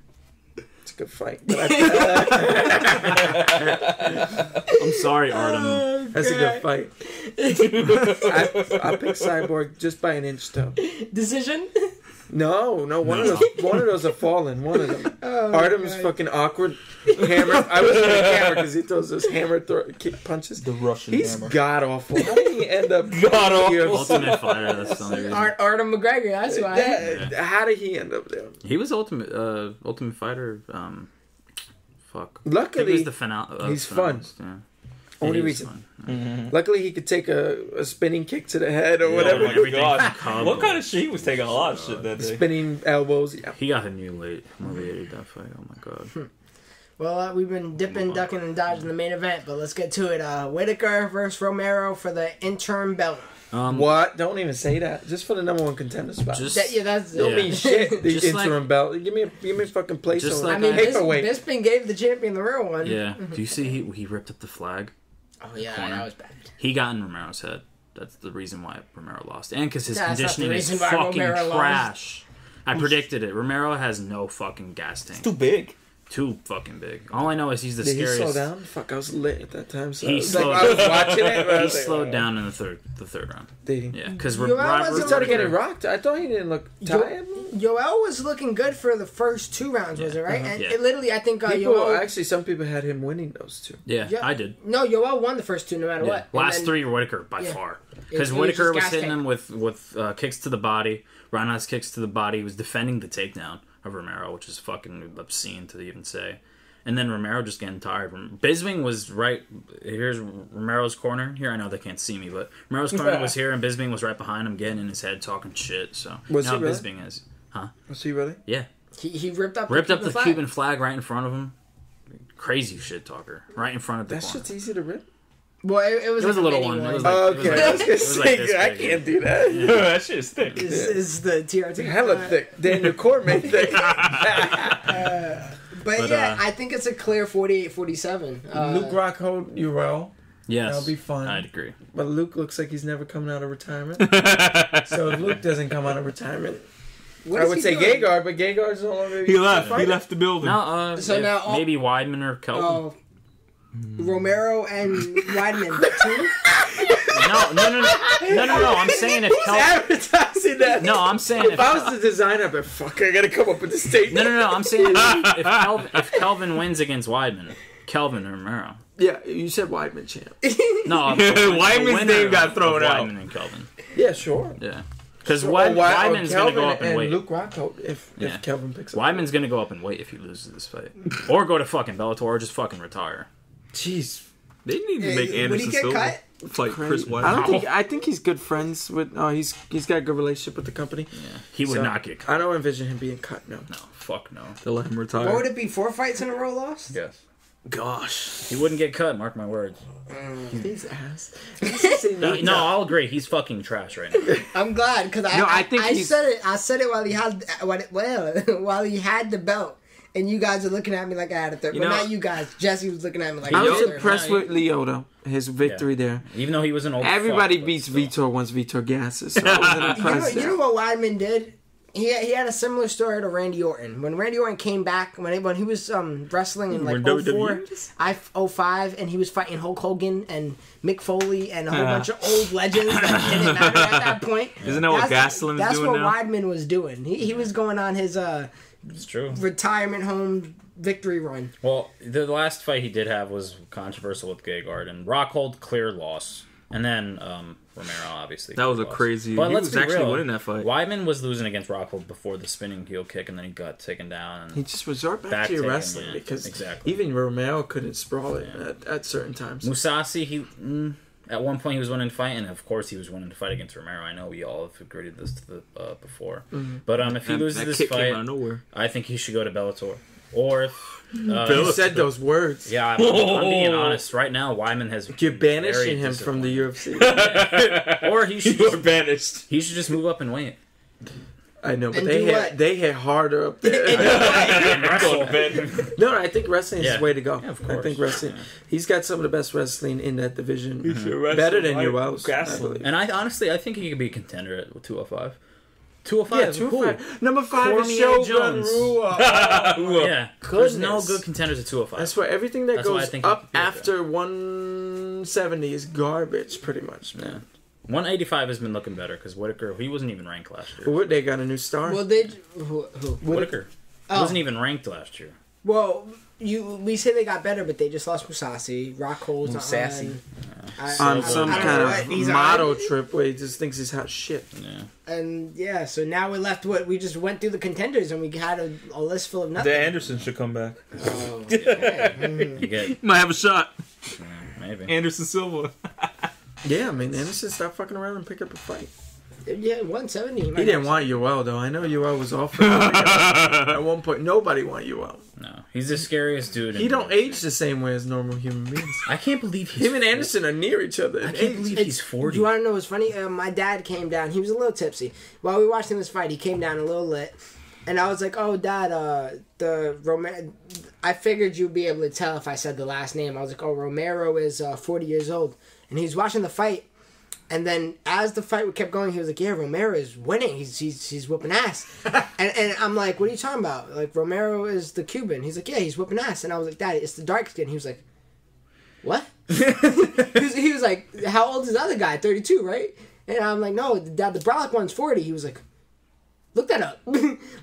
It's a good fight. But I'm sorry, Artem. that's a good fight. I pick Cyborg just by an inch, though. Decision. No, one of those are falling. One of them. Artem's fucking awkward. Hammer. I was gonna hammer because he throws those hammer kick punches. The Russian He's hammer. god awful. How did he end up God awful. UFC? Ultimate Fighter. That's the only reason. Artem McGregor. That's why. How did he end up there? He was Ultimate Fighter Fuck. Luckily, he was the he's fun. Yeah. Only reason. Luckily, he could take a spinning kick to the head or whatever. Oh my God. What kind of shit? He was taking a lot of shit that day. Spinning elbows. Yeah. He got humiliated that fight. Oh my God. Well, we've been dipping, ducking, and dodging the main event, but let's get to it. Whitaker versus Romero for the interim belt. What? Don't even say that. Just for the number one contender spot. That's don't mean shit. The Just interim belt. Give me a fucking place. Just on like I mean, paperweight. Bisping gave the champion the real one. Yeah. Do you see he ripped up the flag? Oh yeah, Corner. that was bad. He got in Romero's head. That's the reason why Romero lost, and because his That's not the conditioning is reason why fucking Romero trash. I predicted it. Romero has no fucking gas tank. Too big. Too fucking big. All I know is he's the Did scariest. he slow down? Fuck, I was lit at that time. So He I was, slowed- I was watching it. But I He was like, slowed down in the third round. Did he? Yeah, because He started getting rocked. I thought he didn't look tired. Yoel was looking good for the first 2 rounds, was it right? And Yeah. it literally, I think Actually, some people had him winning those two. Yeah, I did. No, Yoel won the first 2 no matter what. Last And then- 3 Whitaker by far. Because It was Whitaker just was gas hitting tank. him with kicks to the body, roundhouse kicks to the body. He was defending the takedown of Romero, which is fucking obscene to even say. And then Romero just getting tired. Bisping was right. Here's Romero's corner. Here, I know they can't see me, but Romero's corner was here, and Bisping was right behind him, getting in his head, talking shit. So Was now he really? Bisping is, Was he really? yeah, He ripped up the flag. Cuban flag right in front of him. Crazy shit talker, right in front of the That corner. shit's easy to rip. Well, it was It was a like little mini one. It was Oh, like, okay, it I was was like, gonna it was like this say, I big. can't do that. That shit is thick. Is the TRT. Hella thick. Daniel Cormier thick. But yeah, I think it's a clear 48-47. Luke Rockhold, Uro. Yes, That'll be fun. I'd agree. But Luke looks like he's never coming out of retirement. So if Luke doesn't come out of retirement, What I is would he say doing? Gegard, but Gegard's no longer. He left. He left the building. No, So now maybe Weidman or Kelvin. Oh, Romero and Weidman too. No. I'm saying if Kelvin. advertising that. No, I'm saying If I was the designer, I'd be fuck. I gotta come up with the statement. No. I'm saying if Kelvin wins against Weidman, Kelvin or Romero. Yeah, you said Weidman champ. No, Weidman's name got thrown out. Weidman and Kelvin. Yeah, sure. Yeah, because Or Weidman's gonna go Kelvin up in and weight. Luke Rockhold if Kelvin picks up. Weidman's gonna go up in weight if he loses this fight, or go to fucking Bellator, or just fucking retire. Jeez. They need to make Would he Anderson get Silva cut? fight Chris White. I think he's good friends with. Oh, he's got a good relationship with the company. Yeah, he would So, not get cut. I don't envision him being cut. No. No, fuck no. To let him retire. What would it be? 4 fights in a row lost? Yes, Gosh. he wouldn't get cut. Mark my words. He's ass. No, I'll agree. He's fucking trash right now. I'm glad because I think I he's- said it. I said it while he had while he had the belt, and you guys are looking at me like I had a third. You But know- not you guys. Jesse was looking at me like I I had a was third. impressed with Lyoto. His victory there. Even though he was an old Everybody fuck, but beats still. Vitor once Vitor gasses. So I wasn't impressed. You know what Weidman did? He had a similar story to Randy Orton. When Randy Orton came back, when he was wrestling in like When 04, WWE? 05, and he was fighting Hulk Hogan and Mick Foley and a whole bunch of old legends that didn't matter at that point. Isn't that what Gastelum's That's doing what now? Weidman was doing. He was going on his It's true. retirement home victory run. Well, the last fight he did have was controversial with Gegard, and Rockhold clear loss, and then Romero obviously. That was a loss. crazy. But He let's was be actually real. winning that fight. Weidman was losing against Rockhold before the spinning heel kick, and then he got taken down. And He just resort back Back to your taken, wrestling yeah, because exactly. even Romero couldn't sprawl it at certain times. Musasi, at one point he was winning the fight, and of course he was winning the fight against Romero. I know we all have agreed to this before, but if he loses that this kick fight, came out of nowhere. I think he should go to Bellator, or if. You said those words. Yeah, I'm being honest. Right now, Weidman has. You're very banishing him from the UFC. Or he should. You were banished. He should just move up and weight. I know, but And they do hit what? they hit harder up there. Wrestle. No, I think wrestling is Yeah. the way to go. Yeah, of I course. think wrestling. He's got some of the best wrestling in that division. should Better than wrestle your like I Gastelum. believe. And I honestly, I think he could be a contender at 205. 205. Yeah, Who? 205. Number 5 is Cormier Shogun Jones. Rua. Yeah, there's no Goodness. good contenders at 205. That's why everything that That's why I goes think he up could be okay. after 170 is garbage, pretty much, Yeah. man. 185 has been looking better because Whitaker, he wasn't even ranked last year. But what, they got a new star. Well, they who? Whitaker. He Oh. wasn't even ranked last year. Well, we say they got better, but they just lost Musasi. Rockhold's on some kind of model trip where he just thinks he's hot shit. Yeah. And yeah, so now we're left with, we just went through the contenders and we had a list full of nothing. Dan Anderson should come back. Oh, okay. You Might have a shot. maybe. Anderson Silva. Yeah, I mean, Anderson, stop fucking around and pick up a fight. Yeah, 170. He didn't want UL, though. I know UL was offered. At one point, nobody wanted UL. No, he's the scariest dude. He don't age the same way as normal human beings. I can't believe him and Anderson are near each other. I can't believe he's 40. Do you want to know what's funny? My dad came down. He was a little tipsy. While we were watching this fight, he came down a little lit. And I was like, oh, Dad, I figured you'd be able to tell if I said the last name. I was like, oh, Romero is 40 years old. And he was watching the fight. And then as the fight kept going, he was like, yeah, Romero is winning. He's whooping ass. and I'm like, what are you talking about? Like, Romero is the Cuban. He's like, yeah, he's whooping ass. And I was like, Dad, it's the dark skin. He was like, what? he was like, how old is the other guy? 32, right? And I'm like, no, Dad, the brolic one's 40. He was like, look that up.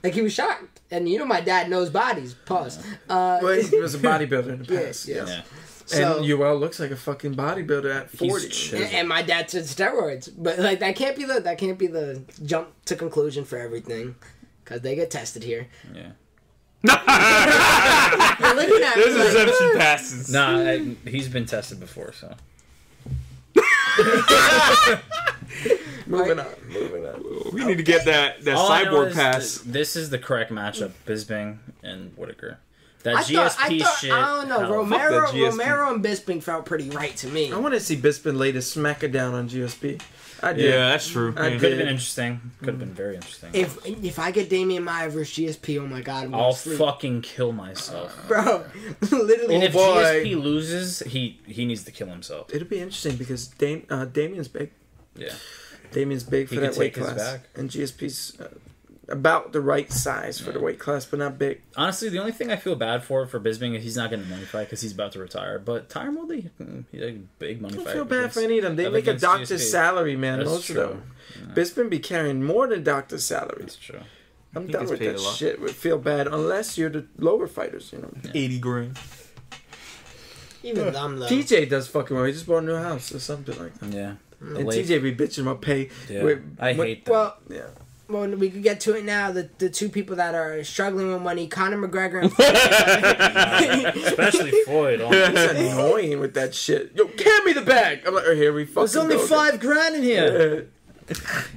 Like, he was shocked. And you know my dad knows bodies. Pause. Well, he was a bodybuilder in the past. Yeah. Yeah. So, and UL looks like a fucking bodybuilder at 40. And my dad said steroids, but like that can't be the jump to conclusion for everything, because they get tested here. Yeah. This exemption passes. Nah, he's been tested before, so. Moving on. We need to get that cyborg pass. This is the correct matchup: Bisping and Whitaker. That I GSP thought, shit. I don't know. Romero and Bisping felt pretty right to me. I want to see Bisping lay the smacker down on GSP. I did. Yeah, that's true. I Could have been interesting. Could have been very interesting. If I get Damian Maia versus GSP, oh my god, I'll fucking kill myself, bro. Literally. And if GSP loses, he needs to kill himself. It'll be interesting because Damian's big. Yeah, Damian's big for that weight class, and GSP's about the right size for the weight class, but not big. Honestly, the only thing I feel bad for Bisping is he's not getting a money fight because he's about to retire. But Tyron Woodley, he's a big money fight. I feel bad for any of them. They make a doctor's GSP. salary, man. That's most true. of them. Yeah. Bisping be carrying more than doctor's salary. That's true. I'm done with that shit. Would feel bad unless you're the lower fighters, you know. Yeah. 80 grand. Even them though. TJ does fucking well. He just bought a new house or something like that. Yeah. And TJ be bitching about pay. Yeah. I hate that. Well, yeah. Well, we could get to it now. The two people that are struggling with money, Conor McGregor and especially Floyd. He's annoying with that shit. Yo, hand me the bag. I'm like, oh, here we fucking There's only $5,000 in here.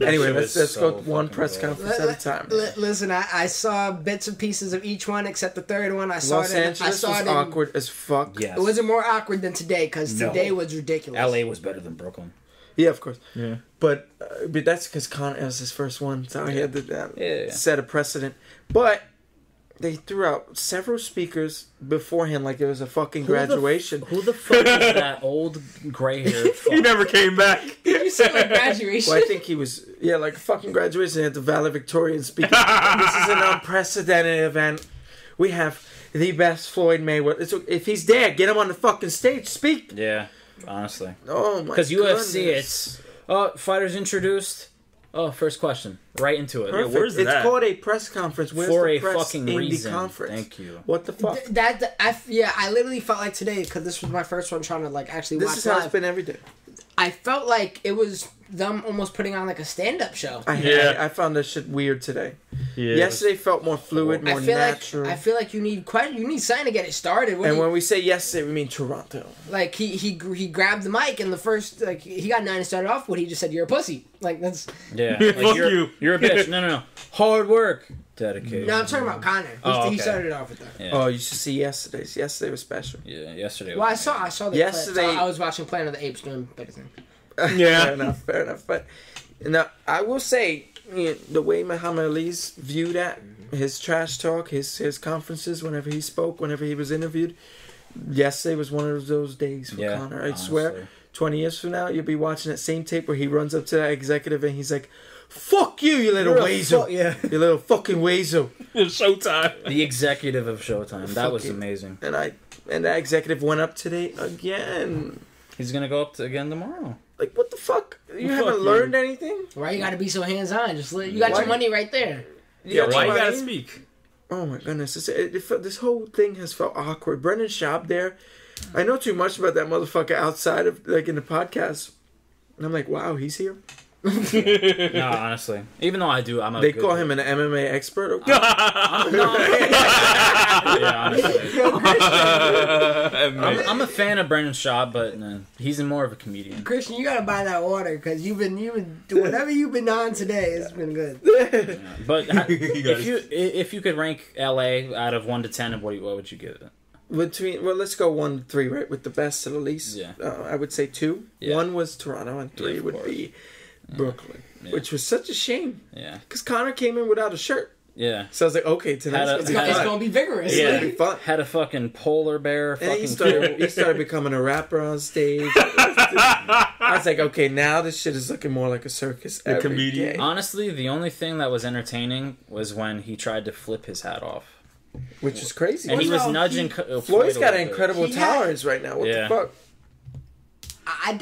Anyway, let's go one press conference at a time. Listen, I saw bits and pieces of each one except the third one. Los Angeles was awkward as fuck. Yes. It wasn't more awkward than today because today was ridiculous. LA was better than Brooklyn. Yeah, of course. Yeah. But that's because Conor was his first one, so he had to set a precedent. But they threw out several speakers beforehand like it was a fucking graduation. Who the fuck is that old gray-haired fuck? He never came back. Did you say like graduation? Well, I think he was, like a fucking graduation. He had the valedictorian speaker. This is an unprecedented event. We have the best Floyd Mayweather. If he's there, get him on the fucking stage, speak. Yeah. Honestly. Oh my god. Because UFC, it's fighters introduced. Oh, first question. Right into it. Yeah, where's it's called a press conference. Where's for the a press fucking in reason. The conference? Thank you. What the fuck? I literally felt like today, because this was my first one trying to like actually watch live. This is how it's been every day. I felt like it was them almost putting on like a stand-up show. I found this shit weird today. Yeah. Yesterday felt more fluid, more natural. I feel like you need something to get it started. When we say yesterday, we mean Toronto. Like he grabbed the mic and the first he got 9 and started off with he just said you're a pussy. Like that's like, fuck you. You're a bitch. No. Hard work. Dedication. No, I'm talking about Conor. He started off with that. Yeah. Oh, you should see yesterday's. Yesterday was special. Yeah, yesterday. Well, I saw the yesterday. Clip, so I was watching Planet of the Apes doing better thing. Yeah, fair enough. But now I will say the way Muhammad Ali's viewed that, his trash talk, his conferences, whenever he spoke, whenever he was interviewed. Yesterday was one of those days for Conor. I swear, 20 years from now, you'll be watching that same tape where he runs up to that executive and he's like, "Fuck you, you little weasel! You little fucking weasel!" Showtime. The executive of Showtime. That was amazing. And that executive went up today again. He's gonna go up again tomorrow. Like, what the fuck? You haven't learned anything? Why you gotta be so hands-on? You got your money right there. Yeah, why you gotta speak? Oh my goodness, this whole thing has felt awkward. Brendan Schaub there. I know too much about that motherfucker outside of in the podcast, and I'm like, wow, he's here. No, honestly, even though I do, They call him an MMA expert. Yeah, honestly. I'm a fan of Brendan Schaub, but he's more of a comedian. Christian, you gotta buy that water because you've been whatever you've been on today has been good. Yeah. But if you could rank LA out of 1 to 10, what would you give it? Let's go 1 to 3, right? With the best to the least. Yeah. I would say 2. Yeah. 1 was Toronto, and 3 would be Brooklyn, which was such a shame. Yeah. Because Connor came in without a shirt. Yeah. So I was like, okay, tonight's It's gonna be vigorous. Yeah. It's gonna be fun. Had a fucking polar bear. And he started becoming a rapper on stage. I was like, okay, now this shit is looking more like a circus. A comedian. Day. Honestly, the only thing that was entertaining was when he tried to flip his hat off. Which is crazy. And he was nudging Floyd's got an incredible tolerance right now. What the fuck?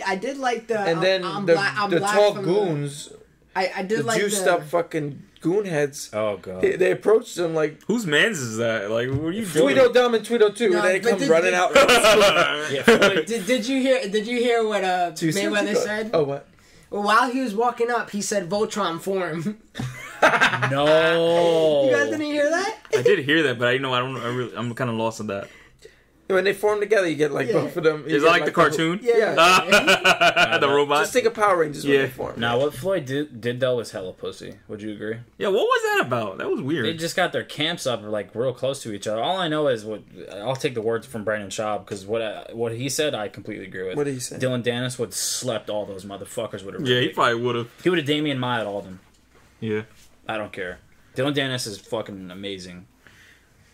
I did like the... And then the tall goons... I did like the... juiced up fucking goon heads. Oh, God. They approached him like... Whose man's is that? Like, what are you doing? Tweedledum and Tweedledoo. No, and then he comes running out. Did you hear what Mayweather said? Oh, what? Well, while he was walking up, he said Voltron form. No. You guys didn't hear that? I did hear that, but I'm kind of lost on that. When they form together, you get like both of them. Is it like the cartoon? Yeah. The robot? Just think of Power Rangers when they form. Now, what Floyd did though was hella pussy. Would you agree? Yeah, what was that about? That was weird. They just got their camps up like real close to each other. All I know is I'll take the words from Brandon Schaub because what he said I completely agree with. What did he say? Dylan Dennis would slept all those motherfuckers. Yeah, he probably would have. He would have Damian Maia'd all of them. Yeah. I don't care. Dylan Dennis is fucking amazing.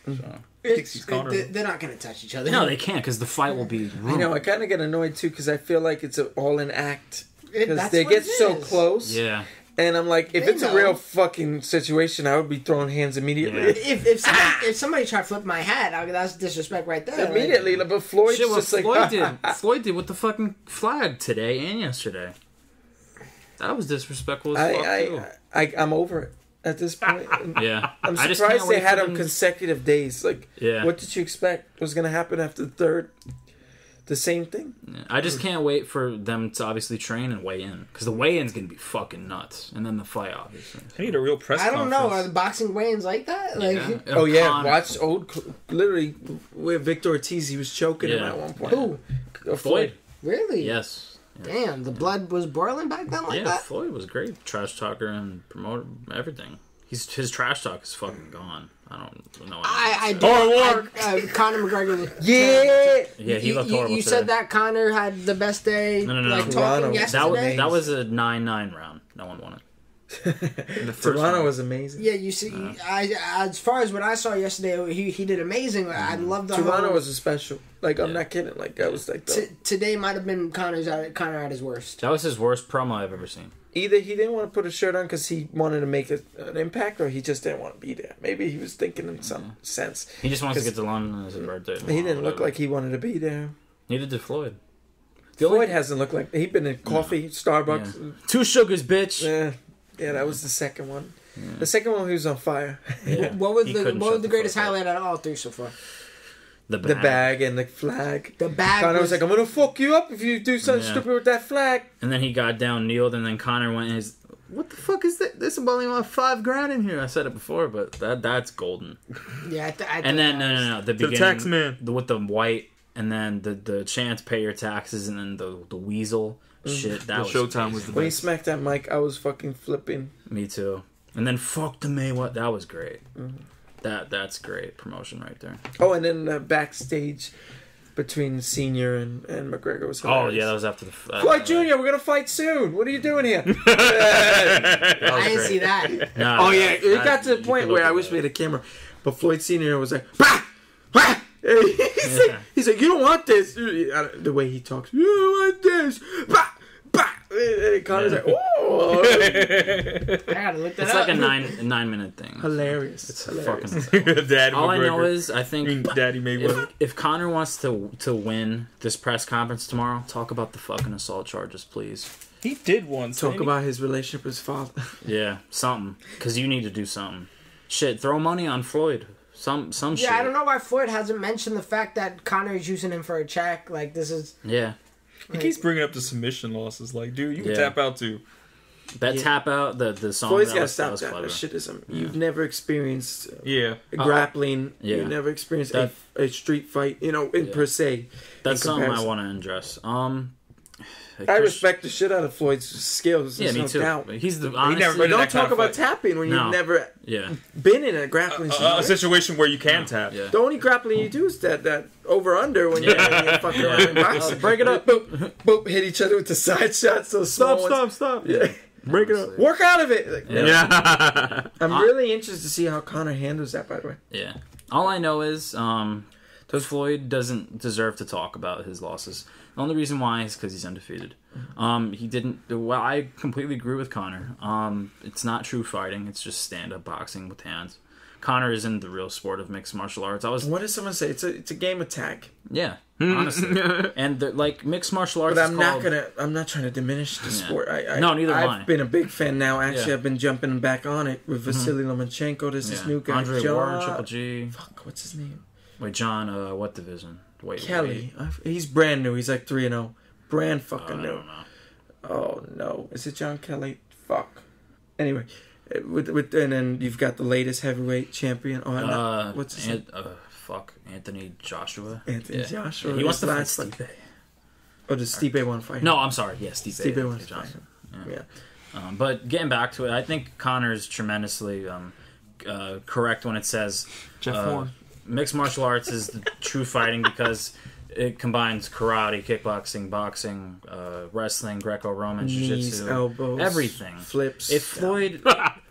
So. They're not gonna touch each other. No, they can't because the fight will be. I know. I kind of get annoyed too because I feel like it's all an act because they what get it so is. close. Yeah. And I'm like, if They it's know. a real fucking situation, I would be throwing hands immediately. Yeah. If somebody tried to flip my hat, that's disrespect right there. Immediately, but Floyd's Shit, what just like Floyd did. Floyd did with the fucking flag today and yesterday. That was disrespectful as fuck too. I'm over it at this point. Yeah. I'm I just surprised can't they wait had for him them- consecutive days. Like, Yeah. what did you expect was going to happen after the third? The same thing? I just can't wait for them to obviously train and weigh in. Because the weigh-in's going to be fucking nuts. And then the fight, obviously. I need a real press I don't know. Are conference. the boxing weigh-ins like that? Like, Oh, yeah. Connor. Watch literally, with Victor Ortiz, he was choking him Yeah. at one point. who? Floyd. Really? Yes. Damn, the blood was boiling back then like Yeah, that? Floyd was great. Trash talker and promoter, everything. His trash talk is fucking gone. I don't know. I Conor McGregor. Yeah! He looked horrible. You said that Conor had the best day, No. like Toronto. talking yesterday. That was a 9-9 round. No one won it. Toronto was amazing. Yeah, you see, as far as what I saw yesterday, he did amazing. I love the Toronto whole, was a special. Like, I'm not kidding. Like, I was like, today might have been Conor at his worst. That was his worst promo I've ever seen. either he didn't want to put a shirt on because he wanted to make an impact, or he just didn't want to be there. Maybe he was thinking in some sense. He just wants to get to London as his birthday. He didn't look like he wanted to be there. Neither did Floyd. Floyd hasn't looked like he'd been in coffee, Starbucks. Yeah. 2 sugars, bitch. Yeah, that was the second one. Yeah. The second one, he was on fire. Yeah. What was the greatest highlight out of all three so far? The bag and the flag. The bag. Connor was like, "I'm gonna fuck you up if you do something stupid with that flag." And then he got down, kneeled, and then Connor went. What the fuck is that? There's only about $5,000 in here. I said it before, but that's golden. Yeah, and then no. The beginning, tax man with the white, and then the chance pay your taxes, and then the weasel shit. That was Showtime was the best. When he smacked that mic, I was fucking flipping. Me too. And then fuck the Mayweather. That was great. That's great promotion right there. Oh, and then the backstage between Senior and McGregor was hilarious. Oh yeah, that was after the Floyd Jr., we're gonna fight soon. What are you doing here? I didn't see that. No, It got to the point where I wish we had a camera, but Floyd Senior was like, bah! Bah! He's like, you don't want this. The way he talks, you don't want this. Bah! Bah! And Connor's like, oh. I gotta look that it's up. like a 9-minute thing. Hilarious. It's hilarious. fucking. Daddy All I McGregor. know is I think Daddy Mayweather. if Connor wants to win this press conference tomorrow, talk about the fucking assault charges, please. He did once. Talk about his relationship with his father. Yeah, something. Because you need to do something. Shit, throw money on Floyd. Some shit. Yeah, I don't know why Floyd hasn't mentioned the fact that Conor is using him for a check. Like, this is... Yeah. He keeps bringing up the submission losses. Like, dude, you can tap out too. That tap out, the song. Floyd's that gotta was, stop that. Was that. clever. That shit is... You've never experienced grappling. Yeah. You've never experienced a street fight, per se. That's something I want to address. I respect the shit out of Floyd's skills. Yeah, me no too. doubt. He's the honestly, don't talk about tapping when you've never been in a grappling a situation where you can tap. Yeah. The only grappling you do is that over under when you're fucking around in boxing. Break it up. Boop, boop, hit each other with the side shots. So Stop. Yeah. Break it up. Work out of it. Like, Yeah. I'm really interested to see how Conor handles that, by the way. Yeah. All I know is Floyd doesn't deserve to talk about his losses. The only reason why is because he's undefeated. He didn't... Well, I completely agree with Conor. It's not true fighting. It's just stand-up boxing with hands. Conor isn't the real sport of mixed martial arts. What does someone say? It's a game of tag. Yeah, honestly. And mixed martial arts. But I'm not trying to diminish the sport. No, neither am I. I've been a big fan now. Actually, I've been jumping back on it with Vasily Lomachenko. There's this new guy, Andre John. Ward, Triple G. Fuck, what's his name? Wait, John. What division? Wait, Kelly. He's brand new. He's like 3-0. Brand fucking new. I don't know. Oh no, is it John Kelly? Fuck. Anyway, and then you've got the latest heavyweight champion. What's his name? Anthony Joshua. Joshua. He wants to fight Stipe. Oh, does Stipe want to fight him? No, I'm sorry. Yes, Stipe wants to fight him. Yeah. But getting back to it, I think Conor's tremendously correct when it says Jeff Moore. Mixed martial arts is the true fighting because it combines karate, kickboxing, boxing, wrestling, Greco-Roman, jiu-jitsu, elbows, everything. Flips. If Floyd...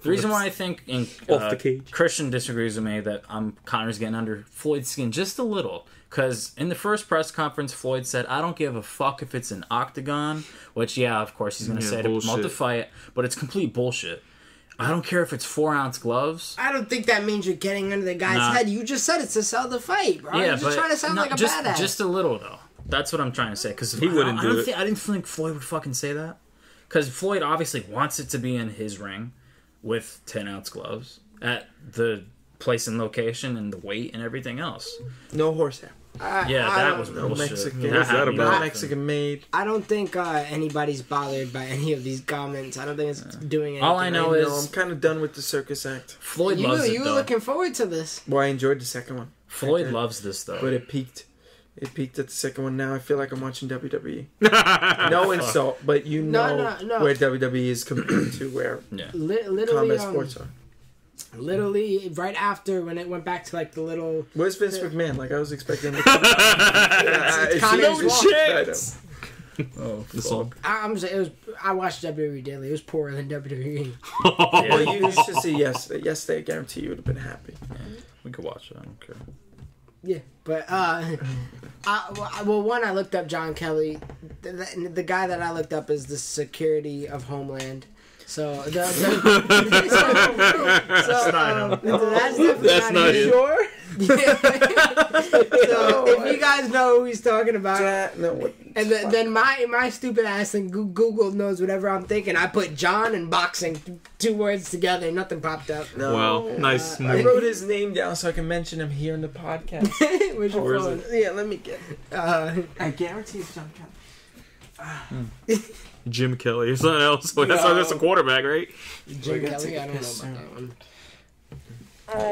The reason why I think Off the cage. Christian disagrees with me that Conor's getting under Floyd's skin just a little. Because in the first press conference, Floyd said, I don't give a fuck if it's an octagon. Which, of course, he's going to say to promote the fight. But it's complete bullshit. I don't care if it's 4-ounce gloves. I don't think that means you're getting under the guy's head. You just said it's to sell the fight, bro. You're just trying to sound like a badass. Just a little, though. That's what I'm trying to say. Because he wouldn't do it. I didn't think Floyd would fucking say that. Because Floyd obviously wants it to be in his ring with 10-ounce gloves at the place and location and the weight and everything else. No horsehair. That was no bullshit. Mexican. What's that about? Mexican made. I don't think anybody's bothered by any of these comments. I don't think it's doing anything. All I know is I'm kind of done with the circus act. Floyd loves it. You were looking forward to this. Well, I enjoyed the second one. Floyd loves this though, but it peaked. It peaked at the second one. Now I feel like I'm watching WWE. No insult, but no. Where WWE is compared to where literally combat sports are. Literally, right after when it went back to like the little. Where's Vince McMahon? Like I was expecting. It's no chance. Oh, the song. I watched WWE daily. It was poorer than WWE. Well, you should see yesterday. I guarantee you would have been happy. We could watch it. I don't care. Yeah, but one, I looked up John Kelly. The guy that I looked up is the Security of Homeland. So that's definitely not him. Sure. Yeah. So if you guys know who he's talking about, and then my stupid ass and Google knows whatever I'm thinking. I put John and boxing, 2 words together, and nothing popped up. No, well, nice. I wrote his name down so I can mention him here in the podcast. Where's your phone? Yeah, let me get it. I guarantee it's John Kelly. Jim Kelly or something else. That's a quarterback, right? Jim Kelly, I don't know about that one.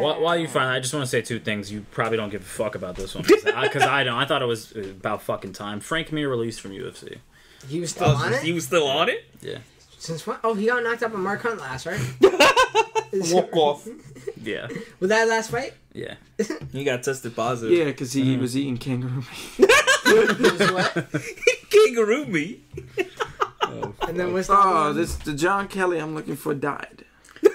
While you find, I just want to say 2 things. You probably don't give a fuck about this one because I don't. I thought it was about fucking time. Frank Mir released from UFC. He was still on it. He was still on it. Yeah. Since when? Oh, he got knocked out by Mark Hunt last, right? Walk off. Yeah. Was that last fight? Yeah. He got tested positive. Yeah, because he was eating kangaroo meat. What? Kangaroo meat. And then what's the John Kelly I'm looking for died.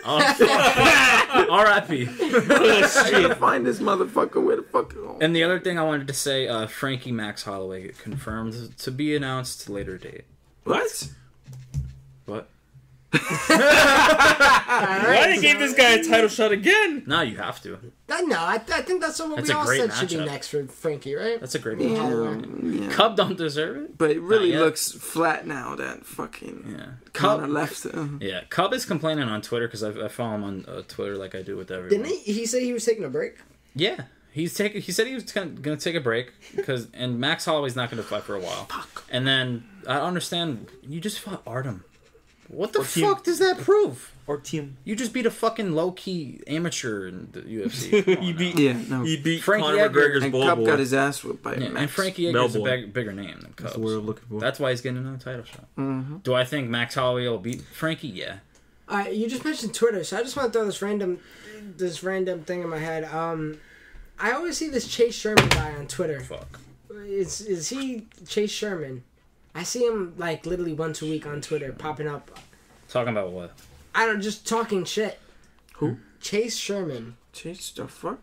R.I.P. Find this motherfucker. Where the fuck is he? And the other thing I wanted to say, Frankie Max Holloway confirmed to be announced later date. What? What? Why they gave this guy a title shot again? No, you have to. I think that's what we all said should be next for Frankie, right? That's a great matchup. Cub don't deserve it. But it really looks flat now that fucking Cub left. Yeah, Cub is complaining on Twitter because I follow him on Twitter like I do with everyone. Didn't he say he was taking a break? Yeah. He said he was gonna take a break and Max Holloway's not gonna fight for a while. Fuck. And then I understand you just fought Artem. What the fuck does that prove? Or team. You just beat a fucking low key amateur in the UFC. He beat Frankie Conor Edgar, McGregor's and bull Cup boy. got his ass whipped by Max. And Frankie Edgar's a bigger name than Cubs. That's the word I'm looking for. That's why he's getting another title shot. Mm-hmm. Do I think Max Holloway will beat Frankie? Yeah. You just mentioned Twitter, so I just want to throw this random thing in my head. I always see this Chase Sherman guy on Twitter. Fuck. Is he Chase Sherman? I see him like literally once a week on Twitter popping up. Talking about what? I don't just talking shit. Who? Chase Sherman. Chase the fuck?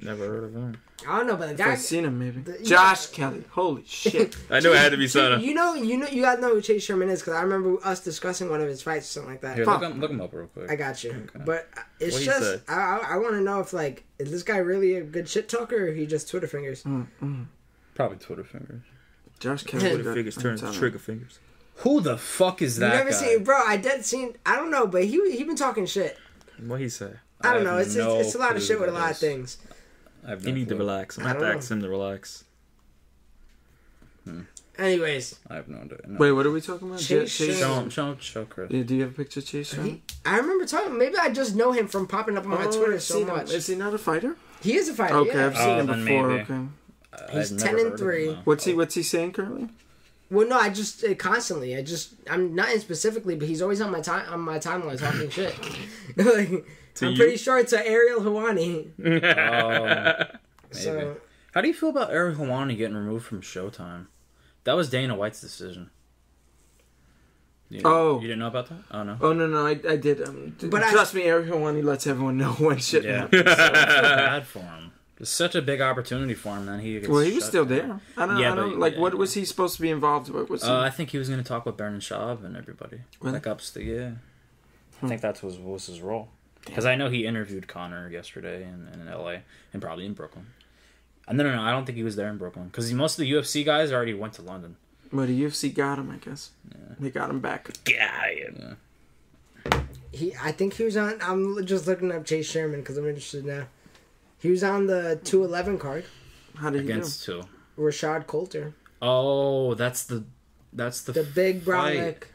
Never heard of him. I don't know, but the guy. I've seen him maybe. Josh Kelly. Holy shit. I knew it had to be Sana. You guys know who Chase Sherman is because I remember us discussing one of his fights or something like that. Here, look him up real quick. I got you. Okay. But it's What'd he just say? I want to know if like is this guy really a good shit talker or he just Twitter fingers? Probably Twitter fingers. Josh Kelly. Twitter fingers turns to trigger fingers. Who the fuck is that You never guy? seen, bro? I don't know, but he been talking shit. What he say? I don't know. It's a lot of clue shit with a who lot that of is. things. I have no You need to clue. relax. I'm I going to don't have to ask him to relax. Anyways, I have no idea. No. Wait, what are we talking about? Chase Show Chris. Yeah, do you have a picture of Chase Sherman? I remember talking. Maybe I just know him from popping up on my Twitter I've so seen him. much. Is he not a fighter? He is a fighter. Okay, Yeah. I've seen him then before. maybe. Okay. He's I've 10 never and heard of 3. him, though. What's he saying currently? Well, no, I just constantly. I'm not in specifically, but he's always on my timeline talking shit. Like, I'm pretty sure it's a Ariel Helwani. Maybe. So How do you feel about Ariel Helwani getting removed from Showtime? That was Dana White's decision. You didn't know about that? Oh no. Oh no, I did. But trust me, Ariel Helwani lets everyone know when shit happens. So I feel bad for him. It's such a big opportunity for him. Then he gets Well, he was shut still down. there. I don't like. What was he supposed to be involved with? I think he was going to talk with Bernard Schaub and everybody. Really? Like I think that was his role. Because I know he interviewed Conor yesterday in LA and probably in Brooklyn. No, I don't think he was there in Brooklyn because most of the UFC guys already went to London. Well, the UFC got him, I guess. Yeah. They got him back. Yeah. I think he was on. I'm just looking up Chase Sherman because I'm interested now. He was on the 211 card. How did Against he do? two. Rashad Coulter. Oh, that's the big brown fight neck.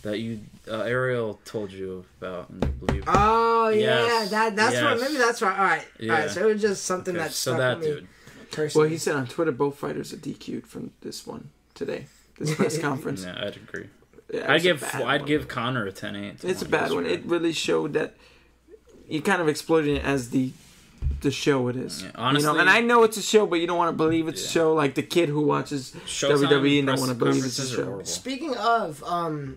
that you Ariel told you about, I believe. Oh yeah, Yes. that's Yes. what. Maybe that's right. All right. Yeah. So it was just something that so stuck that with me. dude. Personally. Well, he said on Twitter both fighters are DQ'd from this one today. This press conference. Yeah, I'd agree. Yeah, I'd give Conor a 10-8. It's a bad one. It really showed that you kind of exploited it as the show it is. Yeah, honestly, and I know it's a show, but you don't want to believe it's a show. Like the kid who watches Showtime WWE and don't want to believe it's a conferences are show. horrible. Speaking of,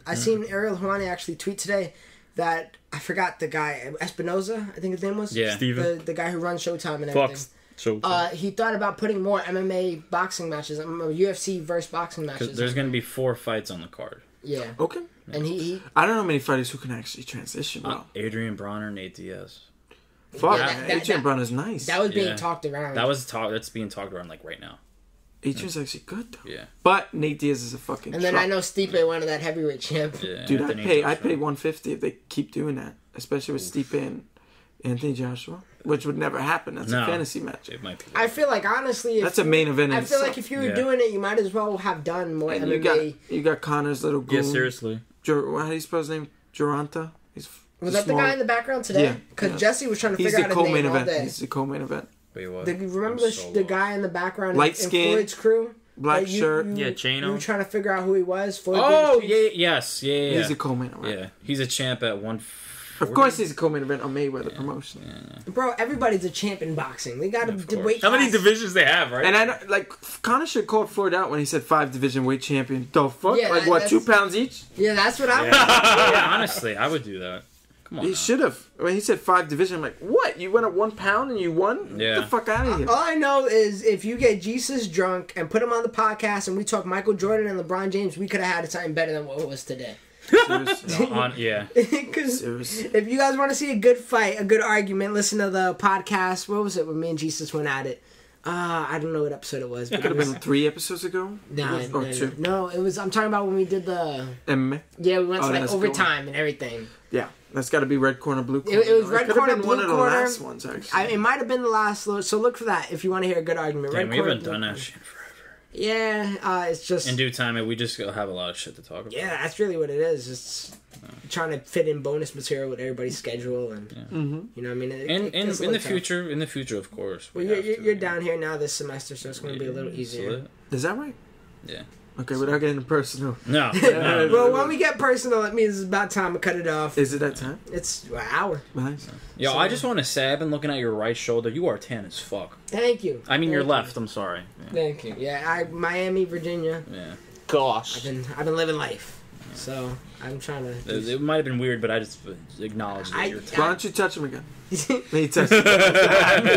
I seen Ariel Helwani actually tweet today that I forgot the guy Espinoza, I think his name was. Yeah. Steven. The guy who runs Showtime and Fox. everything. Showtime. He thought about putting more MMA boxing matches, UFC versus boxing matches. There's going to be 4 fights on the card. Yeah. Okay. And he I don't know many fighters who can actually transition well. Adrian Bronner, Nate Diaz. Fuck, that- Adrian Brown is nice. that was being Yeah. talked around. That's being talked around like right now. Adrian's actually good though. Yeah. But Nate Diaz is a fucking. and then truck. I know Stipe wanted that heavyweight champ. Yeah, Dude, Anthony I'd pay Joshua. $150 if they keep doing that, especially with Stipe and Anthony Joshua, which would never happen. That's a fantasy match. It might be. I feel like honestly, That's a main event. I in feel like itself. if you were doing it, you might as well have done more And MMA. you got Connor's little goon. Yeah, seriously. How do you spell his name? Duranta. Was that the guy in the background today? Yeah, Because yeah. Jesse was trying to He's figure the out his co-main name all event. day. He's the co-main event. Wait, what? Remember I'm so the lost. guy in the background Light in skin, Floyd's crew? black Like, shirt. Yeah, Chano. You were trying to figure out who he was. Floyd Oh, Davis. yes. Yeah. He's a co-main event. Yeah. He's a champ at 140. Of course, he's a co-main event on Mayweather promotion. Bro, everybody's a champ in boxing. They got to wait. How many divisions they have, right? And I know, like, Connor should call Floyd out when he said 5 division weight champion. The fuck? Yeah, like, what, that's- 2 pounds each? Yeah, that's what I was. Yeah, honestly, I would do that. Come on. He now. should have. When he said 5 division, I'm like, what? You went at 1 pound and you won? Yeah. Get the fuck out of here. All I know is if you get Jesus drunk and put him on the podcast and we talk Michael Jordan and LeBron James, we could have had something better than what it was today. Seriously. Yeah. Because Seriously. if you guys want to see a good fight, a good argument, listen to the podcast. What was it when me and Jesus went at it? I don't know what episode it was. It could have been 3 episodes ago. Or 2. No, it was. I'm talking about when we did the. MMA. Yeah, we went to Oh, like that's overtime and everything. Yeah. That's got to be red corner, blue corner. It was red corner, been blue one of the corner. last ones, actually. It might have been the last. So look for that if you want to hear a good argument. Damn, Red we corner, haven't blue done that corner. shit forever. Yeah, it's just In due time, we just have a lot of shit to talk about. Yeah, that's really what it is. It's trying to fit in bonus material with everybody's schedule, and you know, what I mean, In the future, of course. Well, you're down here now this semester, so it's going to be a little easier. Is that right? Yeah. Okay, without getting personal. No. Well, when we get personal, it means it's about time to cut it off. Is it that time? It's an hour. Nice. Yo, I just want to say, I've been looking at your right shoulder. You are tan as fuck. Thank you. I mean, your Thank left. you. I'm sorry. Yeah. Thank you. Yeah, Miami, Virginia. Yeah. Gosh. I've been living life, so I'm trying to. It might have been weird, but I just acknowledged that you're tan. Why don't you touch him again? He touched him.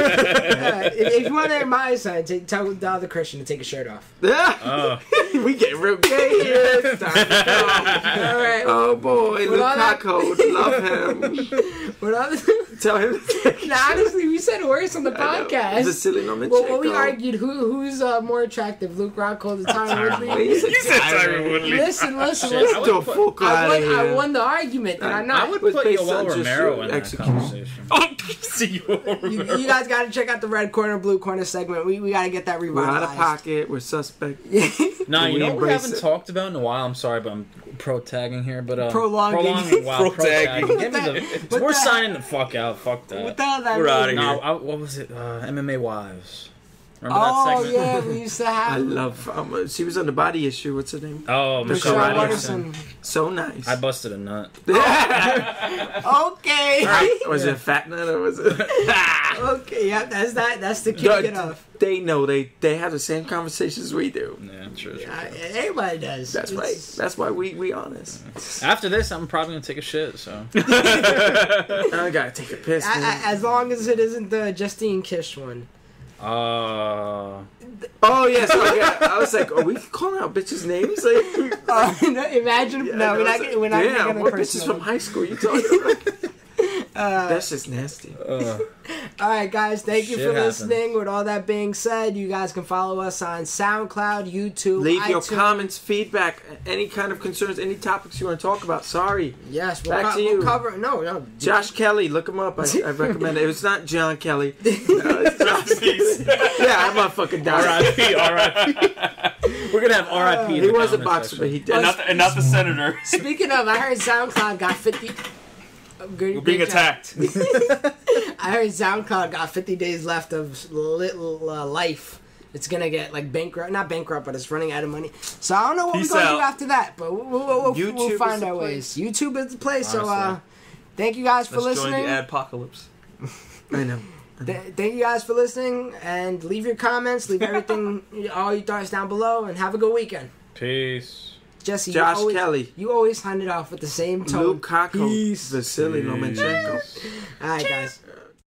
If you want to hear my side, tell the other Christian to take his shirt off. Yeah. We get real gay here. It's time to go. All right. Oh boy, Lukaku, love him. What other? Tell him. Honestly, we said worse on the podcast. Vasily Lomachenko. Well, we argued who's more attractive, Luke Rockhold or Tyron Woodley. You said Tyron Woodley. Listen. Do a full out of here. I won the argument, did I not? I would was put based Yoel on just Romero your in that execution. conversation. See You guys got to check out the red corner, blue corner segment. We got to get that We're revitalized. out of pocket. We're suspect. Nah, you We know what we embrace haven't it. talked about in a while? I'm sorry, but I'm pro-tagging here. But Prolonging. Wow, Pro-tagging. Give me we're signing the fuck out. Fuck that. What the hell that We're mean? outta here. No, what was it? MMA Wives. Remember Oh, that segment? yeah, we used to have I love. She was on the Body Issue. What's her name? Oh, Michelle Michelle Watterson. Watterson. So nice. I busted a nut. Okay. Was it a fat nut or was it? Okay, yeah, that's the key to get off. They know they have the same conversations we do. Yeah, true. Everybody does. That's right. That's why we honest. After this, I'm probably gonna take a shit. So I gotta take a piss. Man. As long as it isn't the Justine Kish one. Oh yes, I was like, are we calling out bitches' names? Like, No, imagine. yeah, No, we're not. like, We're not damn, making it what bitches personal. from high school you talking about? That's just nasty. All right, guys. Thank you Shit for happens. listening. With all that being said, you guys can follow us on SoundCloud, YouTube, Leave your iTunes. comments, feedback, any kind of concerns, any topics you want to talk about. Sorry. Yes, Back to we'll you. cover. No. Josh Kelly, look him up. I recommend it. It's not John Kelly. No, it's Josh. Yeah, that motherfucker died. R.I.P. We're gonna have R.I.P. in He the was a comment boxer, section. but he did. And not the senator. Speaking of, I heard SoundCloud got 50. We're being attacked. I heard SoundCloud got 50 days left of little life. It's gonna get like bankrupt, not bankrupt, but it's running out of money. So I don't know what Peace we're gonna out. do after that, but we'll YouTube find is the our place. ways. YouTube is the place. So Honestly. thank you guys for Let's join listening. the adpocalypse. I know. Thank you guys for listening, and leave your comments, leave everything, all your thoughts down below, and have a good weekend. Peace. Jesse, Josh you always, Kelly. You always sign it off with the same tone. Lukaku. Peace. Vasily Lomachenko. All right, guys.